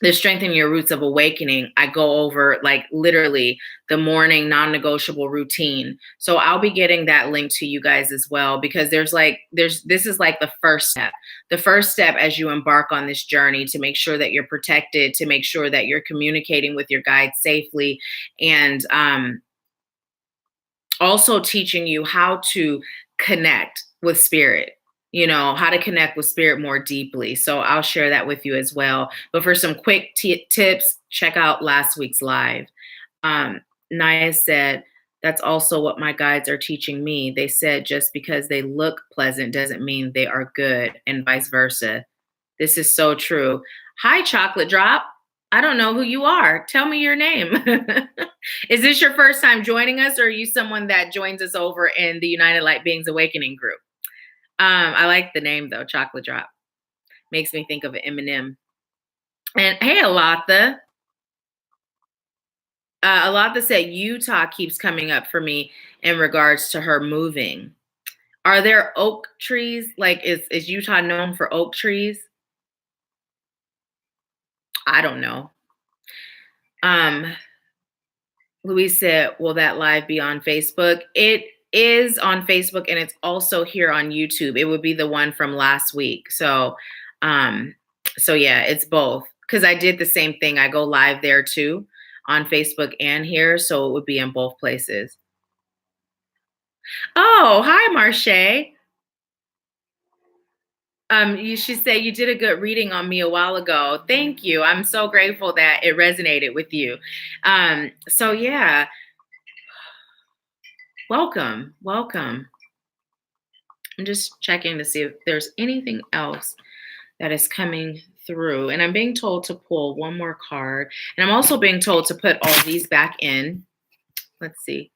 the Strengthen Your Roots of Awakening, I go over like literally the morning non-negotiable routine. So I'll be getting that link to you guys as well, because this is like the first step. The first step as you embark on this journey to make sure that you're protected, to make sure that you're communicating with your guide safely, and also teaching you how to connect with spirit, how to connect with spirit more deeply. So I'll share that with you as well. But for some quick tips, check out last week's live. Naya said, that's also what my guides are teaching me. They said just because they look pleasant doesn't mean they are good, and vice versa. This is so true. Hi, Chocolate Drop. I don't know who you are. Tell me your name. Is this your first time joining us, or are you someone that joins us over in the United Light Beings Awakening group? I like the name though, Chocolate Drop. Makes me think of an Eminem. And hey, Alatha. Alatha said Utah keeps coming up for me in regards to her moving. Are there oak trees? Like, is Utah known for oak trees? I don't know. Louise said, will that live be on Facebook? It is on Facebook, and it's also here on YouTube. It would be the one from last week. So yeah, it's both. Because I did the same thing. I go live there too on Facebook and here. So it would be in both places. Oh, hi, Marche. You should say you did a good reading on me a while ago. Thank you. I'm so grateful that it resonated with you. So yeah, welcome. I'm just checking to see if there's anything else that is coming through. And I'm being told to pull one more card. And I'm also being told to put all these back in. Let's see.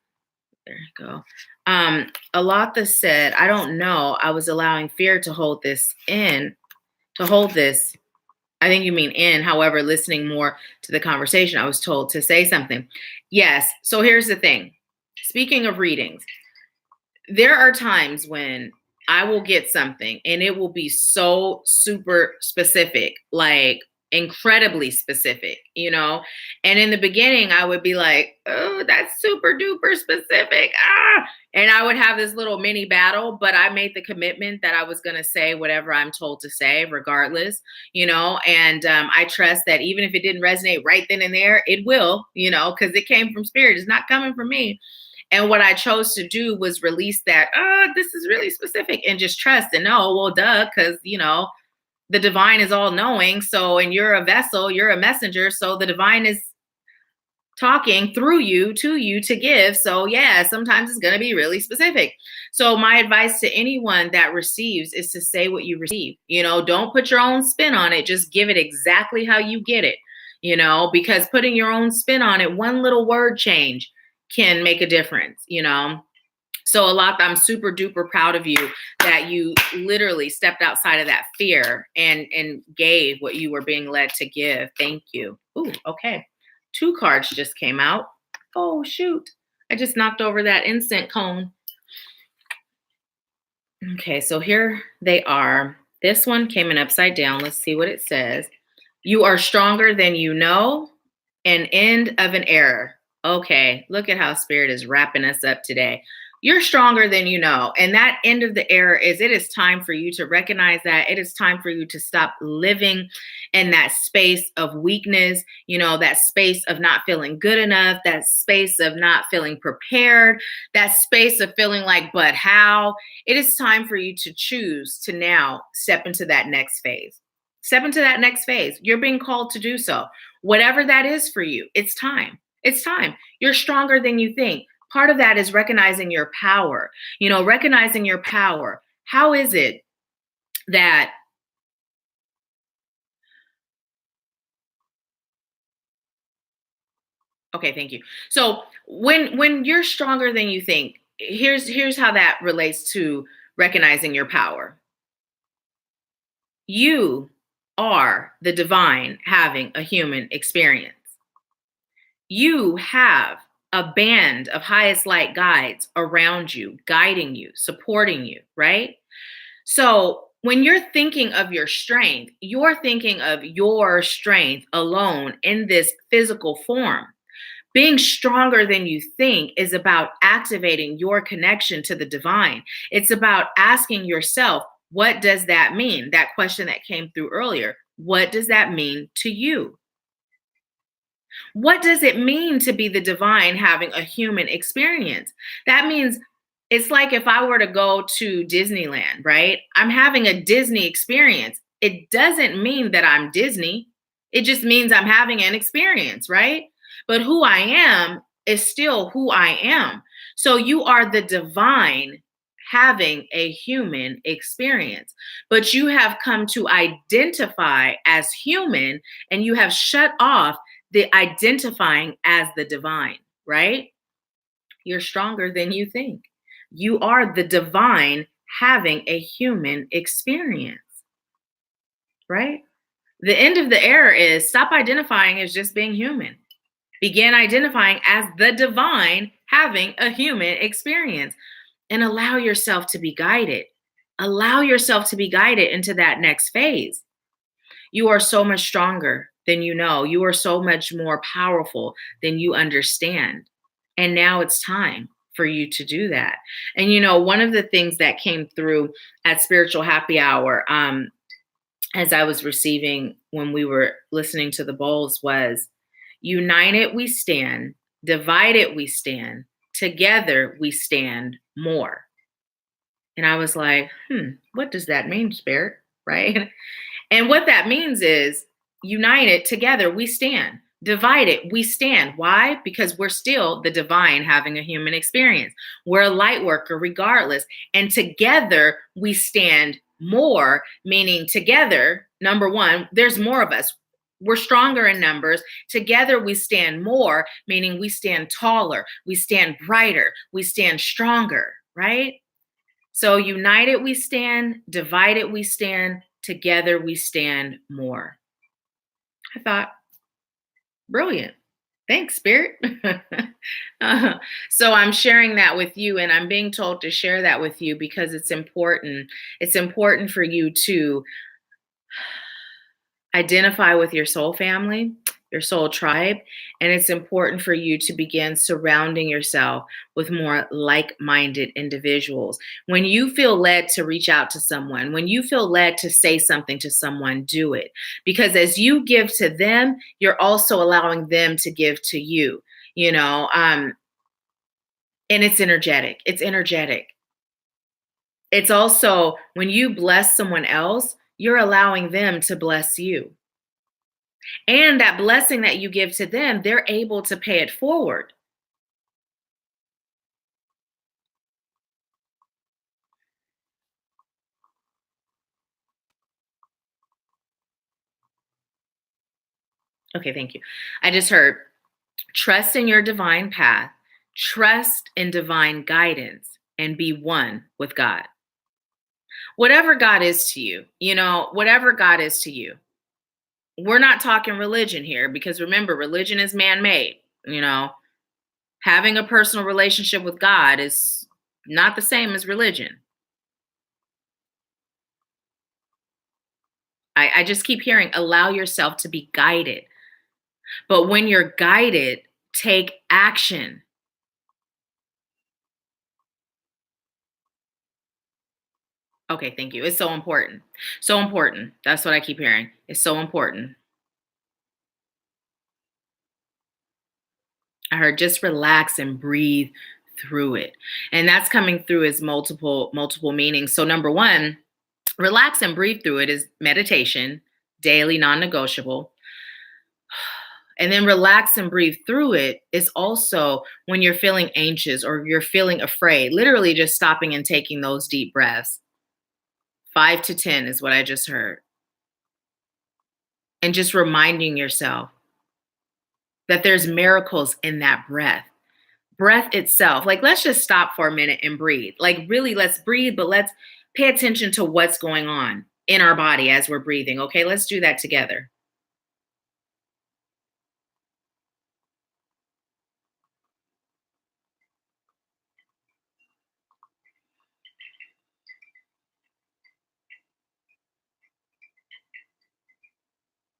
There you go. Alatha said, I don't know. I was allowing fear to hold this in, to hold this. I think you mean in, however, listening more to the conversation, I was told to say something. Yes. So here's the thing. Speaking of readings, there are times when I will get something and it will be so super specific, like incredibly specific, And in the beginning, I would be like, oh, that's super duper specific. And I would have this little mini battle, but I made the commitment that I was going to say whatever I'm told to say, regardless, and I trust that even if it didn't resonate right then and there, it will, because it came from spirit. It's not coming from me. And what I chose to do was release that, this is really specific, and just trust and know, well, duh, because, the divine is all knowing. So, and you're a vessel, you're a messenger. So the divine is talking through you to you to give. So yeah, sometimes it's going to be really specific. So my advice to anyone that receives is to say what you receive. Don't put your own spin on it. Just give it exactly how you get it, because putting your own spin on it, one little word change can make a difference. So I'm super duper proud of you that you literally stepped outside of that fear and gave what you were being led to give. Thank you. Ooh, okay. 2 cards just came out. Oh, shoot. I just knocked over that incense cone. Okay, so here they are. This one came in upside down. Let's see what it says. You are stronger than you know. An end of an era. Okay, look at how Spirit is wrapping us up today. You're stronger than you know. And that end of the era is it is time for you to recognize that. It is time for you to stop living in that space of weakness, that space of not feeling good enough, that space of not feeling prepared, that space of feeling like, but how? It is time for you to choose to now step into that next phase. Step into that next phase. You're being called to do so. Whatever that is for you, it's time. It's time. You're stronger than you think. Part of that is recognizing your power. Recognizing your power. How is it that okay, thank you. So when you're stronger than you think, here's how that relates to recognizing your power. You are the divine having a human experience. You have a band of highest light guides around you, guiding you, supporting you, right? So when you're thinking of your strength, you're thinking of your strength alone in this physical form. Being stronger than you think is about activating your connection to the divine. It's about asking yourself, what does that mean? That question that came through earlier. What does that mean to you? What does it mean to be the divine having a human experience? That means it's like if I were to go to Disneyland, right? I'm having a Disney experience. It doesn't mean that I'm Disney. It just means I'm having an experience, right? But who I am is still who I am. So you are the divine having a human experience, but you have come to identify as human and you have shut off the identifying as the divine, right? You're stronger than you think. You are the divine having a human experience, right? The end of the era is stop identifying as just being human. Begin identifying as the divine having a human experience and allow yourself to be guided. Allow yourself to be guided into that next phase. You are so much stronger than you know. You are so much more powerful than you understand. And now it's time for you to do that. And one of the things that came through at Spiritual Happy Hour, as I was receiving when we were listening to the bowls was, united we stand, divided we stand, together we stand more. And I was like, what does that mean, Spirit? Right? And what that means is united together we stand. Divided we stand. Why? Because we're still the divine having a human experience. We're a light worker regardless. And together we stand more, meaning together, number one, there's more of us. We're stronger in numbers. Together we stand more, meaning we stand taller, we stand brighter, we stand stronger, right? So united we stand, divided we stand, together we stand more. I thought, brilliant. Thanks, Spirit. So I'm sharing that with you, and I'm being told to share that with you because it's important. It's important for you to identify with your soul family, your soul tribe, and it's important for you to begin surrounding yourself with more like-minded individuals. When you feel led to reach out to someone, when you feel led to say something to someone, do it. Because as you give to them, you're also allowing them to give to you, and it's energetic. It's energetic. It's also when you bless someone else, you're allowing them to bless you. And that blessing that you give to them, they're able to pay it forward. Okay, thank you. I just heard trust in your divine path, trust in divine guidance, and be one with God. Whatever God is to you, whatever God is to you. We're not talking religion here because remember, religion is man made. Having a personal relationship with God is not the same as religion. I just keep hearing allow yourself to be guided. But when you're guided, take action. Okay, thank you. It's so important. So important. That's what I keep hearing. It's so important. I heard just relax and breathe through it. And that's coming through as multiple meanings. So number 1, relax and breathe through it is meditation, daily non-negotiable. And then relax and breathe through it is also when you're feeling anxious or you're feeling afraid, literally just stopping and taking those deep breaths. 5 to 10 is what I just heard. And just reminding yourself that there's miracles in that breath. Breath itself. Like, let's just stop for a minute and breathe. Like, really, let's breathe, but let's pay attention to what's going on in our body as we're breathing. Okay, let's do that together.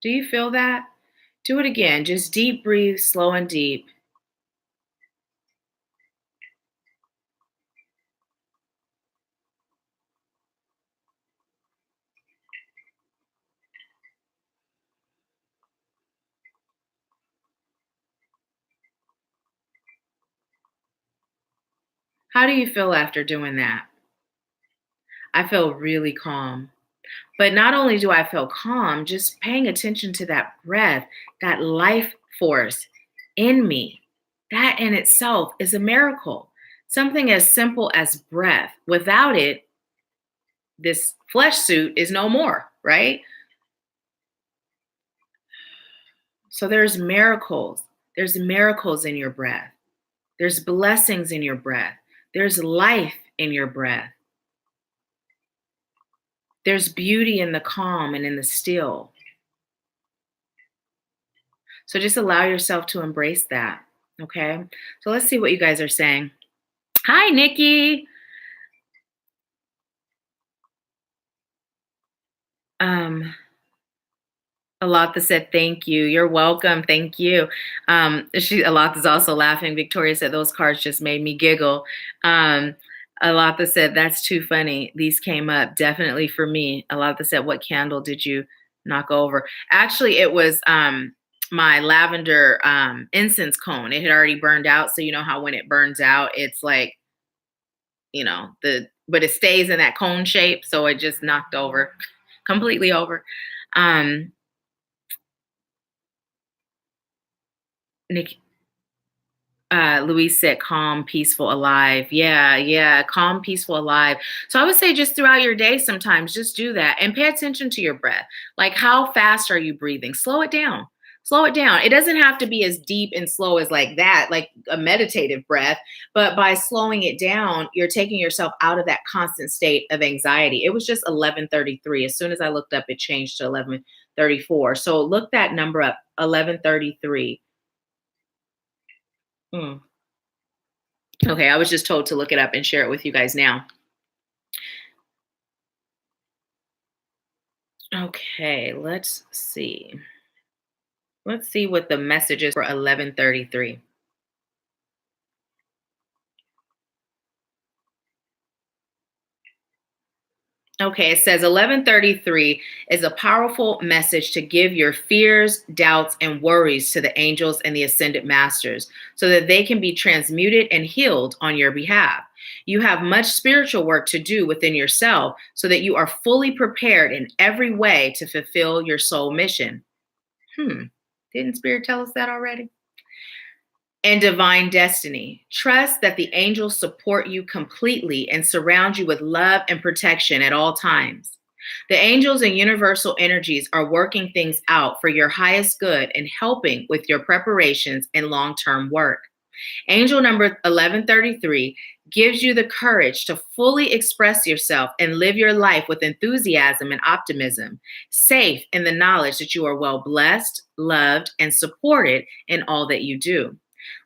Do you feel that? Do it again. Just deep breathe, slow and deep. How do you feel after doing that? I feel really calm. But not only do I feel calm, just paying attention to that breath, that life force in me, that in itself is a miracle. Something as simple as breath. Without it, this flesh suit is no more, right? So there's miracles. There's miracles in your breath. There's blessings in your breath. There's life in your breath. There's beauty in the calm and in the still. So just allow yourself to embrace that. Okay. So let's see what you guys are saying. Hi, Nikki. Alatha said, thank you. You're welcome. Thank you. Alatha's also laughing. Victoria said, those cards just made me giggle. Alatha said, that's too funny. These came up definitely for me. Alatha said, what candle did you knock over? Actually, it was my lavender incense cone. It had already burned out. So you know how when it burns out, it's like, but it stays in that cone shape. So it just knocked over, completely over. Nick, Louise said, calm, peaceful, alive. Yeah, calm, peaceful, alive. So I would say just throughout your day, sometimes just do that and pay attention to your breath. Like, how fast are you breathing? Slow it down. Slow it down. It doesn't have to be as deep and slow as like that, like a meditative breath. But by slowing it down, you're taking yourself out of that constant state of anxiety. It was just 11:33. As soon as I looked up, it changed to 11:34. So look that number up, 11:33. Hmm. Okay, I was just told to look it up and share it with you guys now. Okay, let's see. Let's see what the message is for 11:33. Okay, it says 11:33 is a powerful message to give your fears, doubts, and worries to the angels and the ascended masters so that they can be transmuted and healed on your behalf. You have much spiritual work to do within yourself so that you are fully prepared in every way to fulfill your soul mission. Didn't Spirit tell us that already? And divine destiny. Trust that the angels support you completely and surround you with love and protection at all times. The angels and universal energies are working things out for your highest good and helping with your preparations and long term work. Angel number 1133 gives you the courage to fully express yourself and live your life with enthusiasm and optimism, safe in the knowledge that you are well blessed, loved, and supported in all that you do.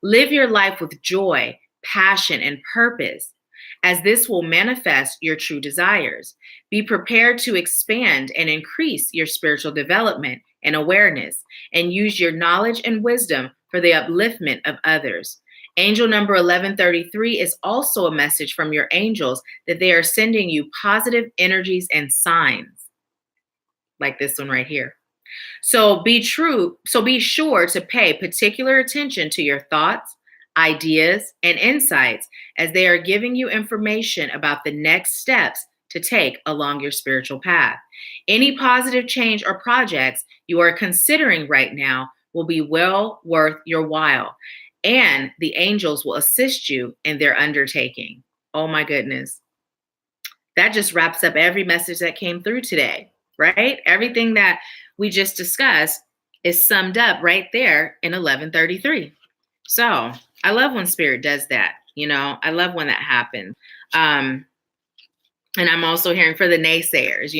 Live your life with joy, passion, and purpose, as this will manifest your true desires. Be prepared to expand and increase your spiritual development and awareness, and use your knowledge and wisdom for the upliftment of others. Angel number 1133 is also a message from your angels that they are sending you positive energies and signs, like this one right here. So be sure to pay particular attention to your thoughts, ideas, and insights as they are giving you information about the next steps to take along your spiritual path. Any positive change or projects you are considering right now will be well worth your while, and the angels will assist you in their undertaking. Oh my goodness. That just wraps up every message that came through today, right? Everything that we just discussed is summed up right there in 1133. So I love when Spirit does that. I love when that happens. And I'm also hearing for the naysayers,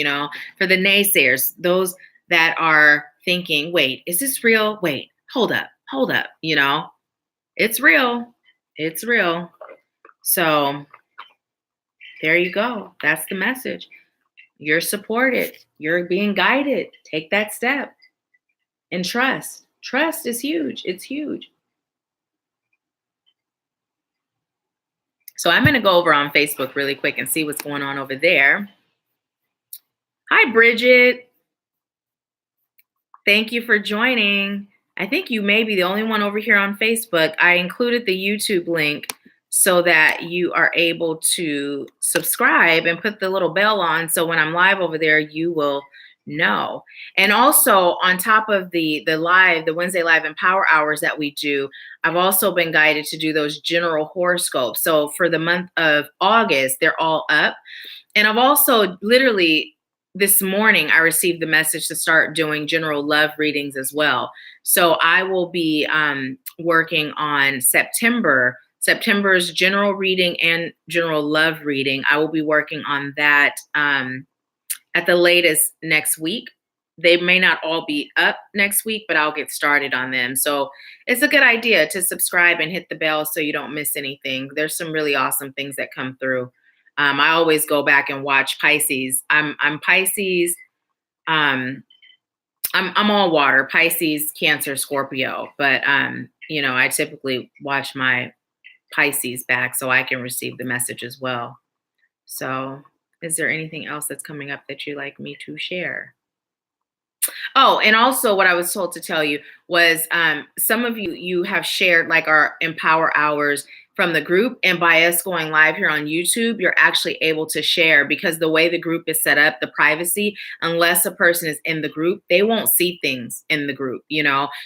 those that are thinking, wait, is this real? Wait, hold up. It's real. It's real. So there you go. That's the message. You're supported. You're being guided. Take that step. And trust. Trust is huge. It's huge. So I'm going to go over on Facebook really quick and see what's going on over there. Hi, Bridget. Thank you for joining. I think you may be the only one over here on Facebook. I included the YouTube link so that you are able to subscribe and put the little bell on. So when I'm live over there, you will know. And also on top of the Wednesday Live and Power Hours that we do, I've also been guided to do those general horoscopes. So for the month of August, they're all up. And I've also literally this morning, I received the message to start doing general love readings as well. So I will be working on September's general reading and general love reading. I will be working on that at the latest next week. They may not all be up next week, but I'll get started on them. So it's a good idea to subscribe and hit the bell so you don't miss anything. There's some really awesome things that come through. I always go back and watch Pisces. I'm Pisces. I'm all water, Pisces, Cancer, Scorpio. But I typically watch my Pisces back so I can receive the message as well. So is there anything else that's coming up that you'd like me to share? Oh, and also what I was told to tell you was some of you have shared like our Empower Hours from the group, and by us going live here on YouTube, you're actually able to share, because the way the group is set up, the privacy, unless a person is in the group, they won't see things in the group,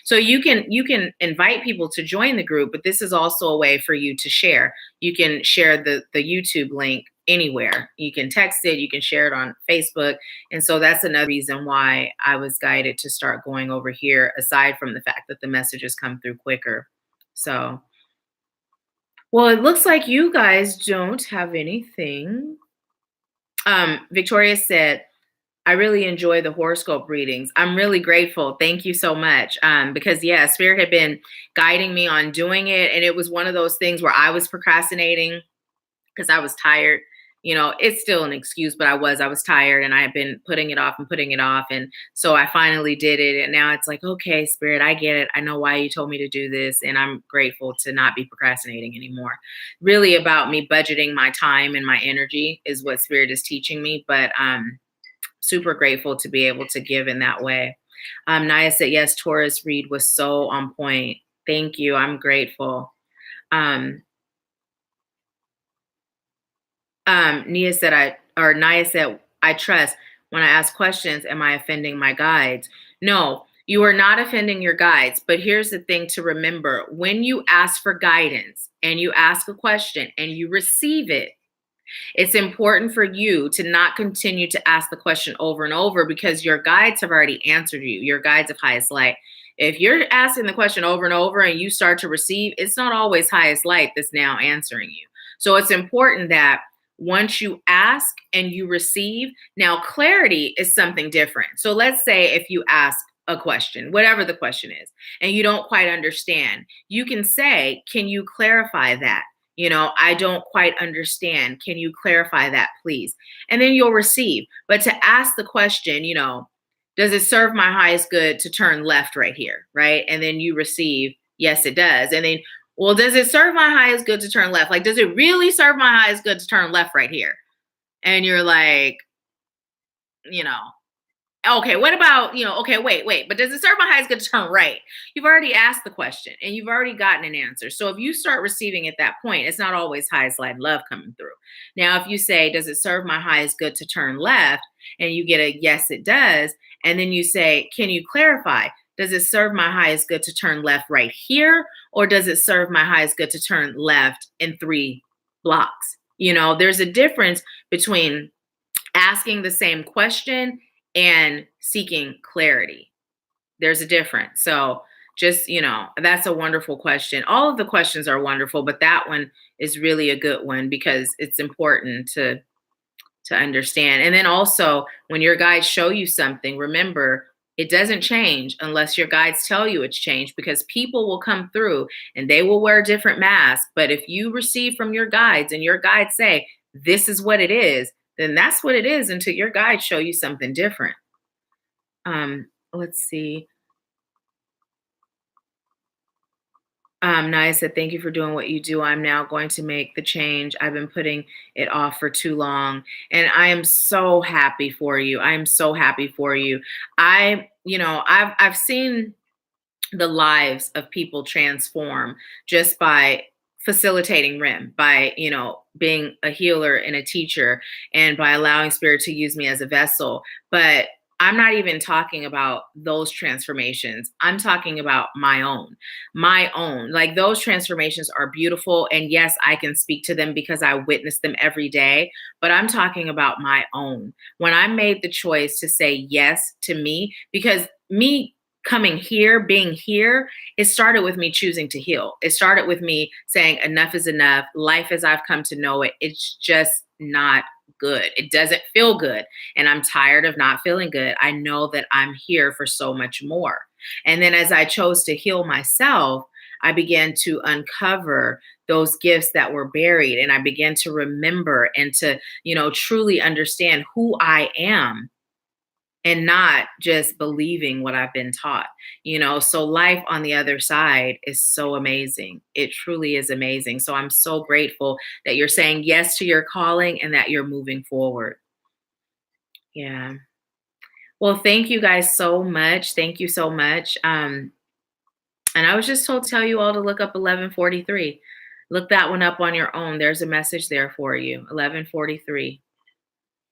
So you can invite people to join the group, but this is also a way for you to share. You can share the YouTube link anywhere. You can text it, you can share it on Facebook. And so that's another reason why I was guided to start going over here, aside from the fact that the messages come through quicker. So well, it looks like you guys don't have anything. Victoria said, I really enjoy the horoscope readings. I'm really grateful. Thank you so much. Because Spirit had been guiding me on doing it. And it was one of those things where I was procrastinating because I was tired. It's still an excuse, but I was tired, and I had been putting it off. And so I finally did it. And now it's like, okay, Spirit, I get it. I know why you told me to do this. And I'm grateful to not be procrastinating anymore. Really about me budgeting my time and my energy is what Spirit is teaching me. But I'm super grateful to be able to give in that way. Naya said, yes, Taurus read was so on point. Thank you. I'm grateful. Naya said, I trust when I ask questions, am I offending my guides? No, You are not offending your guides, but here's the thing to remember. When you ask for guidance and you ask a question and you receive it, it's important for you to not continue to ask the question over and over because your guides have already answered you, your guides of highest light. If you're asking the question over and over and you start to receive, it's not always highest light that's now answering you. So it's important that once you ask and you receive, now clarity is something different. So let's say if you ask a question, whatever the question is, and you don't quite understand, you can say, can you clarify that? I don't quite understand. Can you clarify that, please? And then you'll receive. But to ask the question, does it serve my highest good to turn left right here? Right. And then you receive, yes, it does. And then, well, does it serve my highest good to turn left? Like, does it really serve my highest good to turn left right here? And you're like, okay, what about, okay, wait, but does it serve my highest good to turn right? You've already asked the question and you've already gotten an answer. So if you start receiving at that point, it's not always highest light and love coming through. Now, if you say, does it serve my highest good to turn left? And you get a yes, it does. And then you say, can you clarify? Does it serve my highest good to turn left right here? Or does it serve my highest good to turn left in 3 blocks? There's a difference between asking the same question and seeking clarity. There's a difference. So just, that's a wonderful question. All of the questions are wonderful, but that one is really a good one because it's important to understand. And then also when your guides show you something, remember, it doesn't change unless your guides tell you it's changed, because people will come through and they will wear different masks. But if you receive from your guides and your guides say, this is what it is, then that's what it is until your guides show you something different. Let's see. Naya said, thank you for doing what you do. I'm now going to make the change. I've been putting it off for too long. And I am so happy for you. I am so happy for you. I've seen the lives of people transform just by facilitating RIM, by, being a healer and a teacher, and by allowing spirit to use me as a vessel. But I'm not even talking about those transformations. I'm talking about my own. Like, those transformations are beautiful. And yes, I can speak to them because I witness them every day, but I'm talking about my own. When I made the choice to say yes to me, because me coming here, being here, it started with me choosing to heal. It started with me saying enough is enough. Life as I've come to know it, it's just not good. It doesn't feel good. And I'm tired of not feeling good. I know that I'm here for so much more. And then as I chose to heal myself, I began to uncover those gifts that were buried. And I began to remember and to, truly understand who I am, and not just believing what I've been taught, so life on the other side is so amazing. It truly is amazing. So I'm so grateful that you're saying yes to your calling and that you're moving forward. Yeah. Well, thank you guys so much. Thank you so much. And I was just told to tell you all to look up 1143. Look that one up on your own. There's a message there for you, 1143.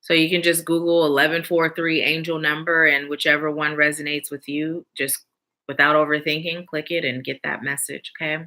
So you can just Google 1143 angel number, and whichever one resonates with you, just without overthinking, click it and get that message. Okay.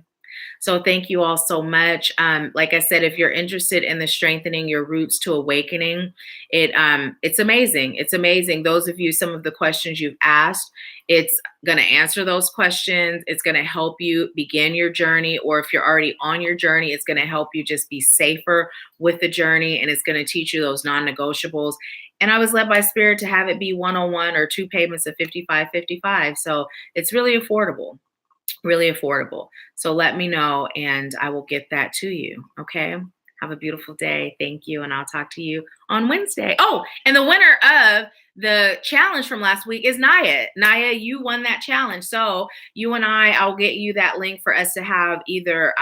So thank you all so much. Like I said, if you're interested in the strengthening your roots to awakening, it's amazing. It's amazing. Those of you, some of the questions you've asked, it's going to answer those questions. It's going to help you begin your journey. Or if you're already on your journey, it's going to help you just be safer with the journey. And it's going to teach you those non-negotiables. And I was led by spirit to have it be 101 or 2 payments of $55.55. So it's really affordable. Really affordable. So let me know and I will get that to you. Okay. Have a beautiful day. Thank you. And I'll talk to you on Wednesday. Oh, and the winner of the challenge from last week is Naya. Naya, you won that challenge. So you and I'll get you that link for us to have either,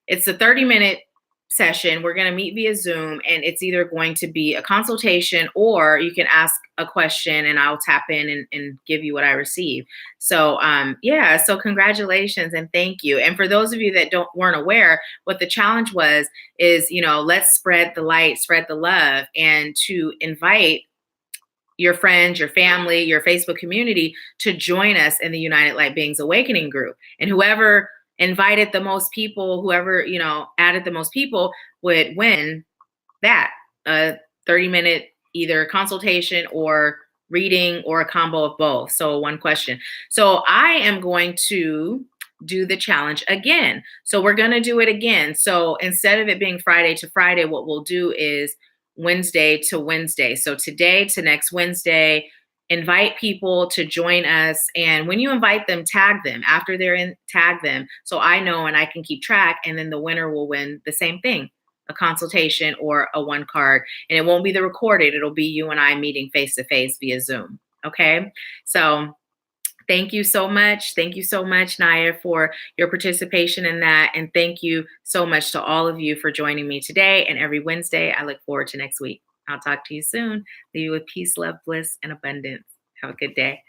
it's a 30-minute session. We're going to meet via Zoom, and it's either going to be a consultation or you can ask a question and I'll tap in and give you what I receive. So, so congratulations and thank you. And for those of you that weren't aware, what the challenge is, let's spread the light, spread the love, and to invite your friends, your family, your Facebook community to join us in the United Light Beings Awakening group. And whoever invited the most people, whoever, added the most people would win that a 30-minute either consultation or reading or a combo of both. So one question. So I am going to do the challenge again. So we're going to do it again. So instead of it being Friday to Friday, what we'll do is Wednesday to Wednesday. So today to next Wednesday, invite people to join us. And when you invite them, tag them. After they're in, tag them. So I know and I can keep track. And then the winner will win the same thing, a consultation or a one card. And it won't be the recorded. It'll be you and I meeting face to face via Zoom. Okay. So thank you so much. Thank you so much, Naya, for your participation in that. And thank you so much to all of you for joining me today and every Wednesday. I look forward to next week. I'll talk to you soon. Leave you with peace, love, bliss, and abundance. Have a good day.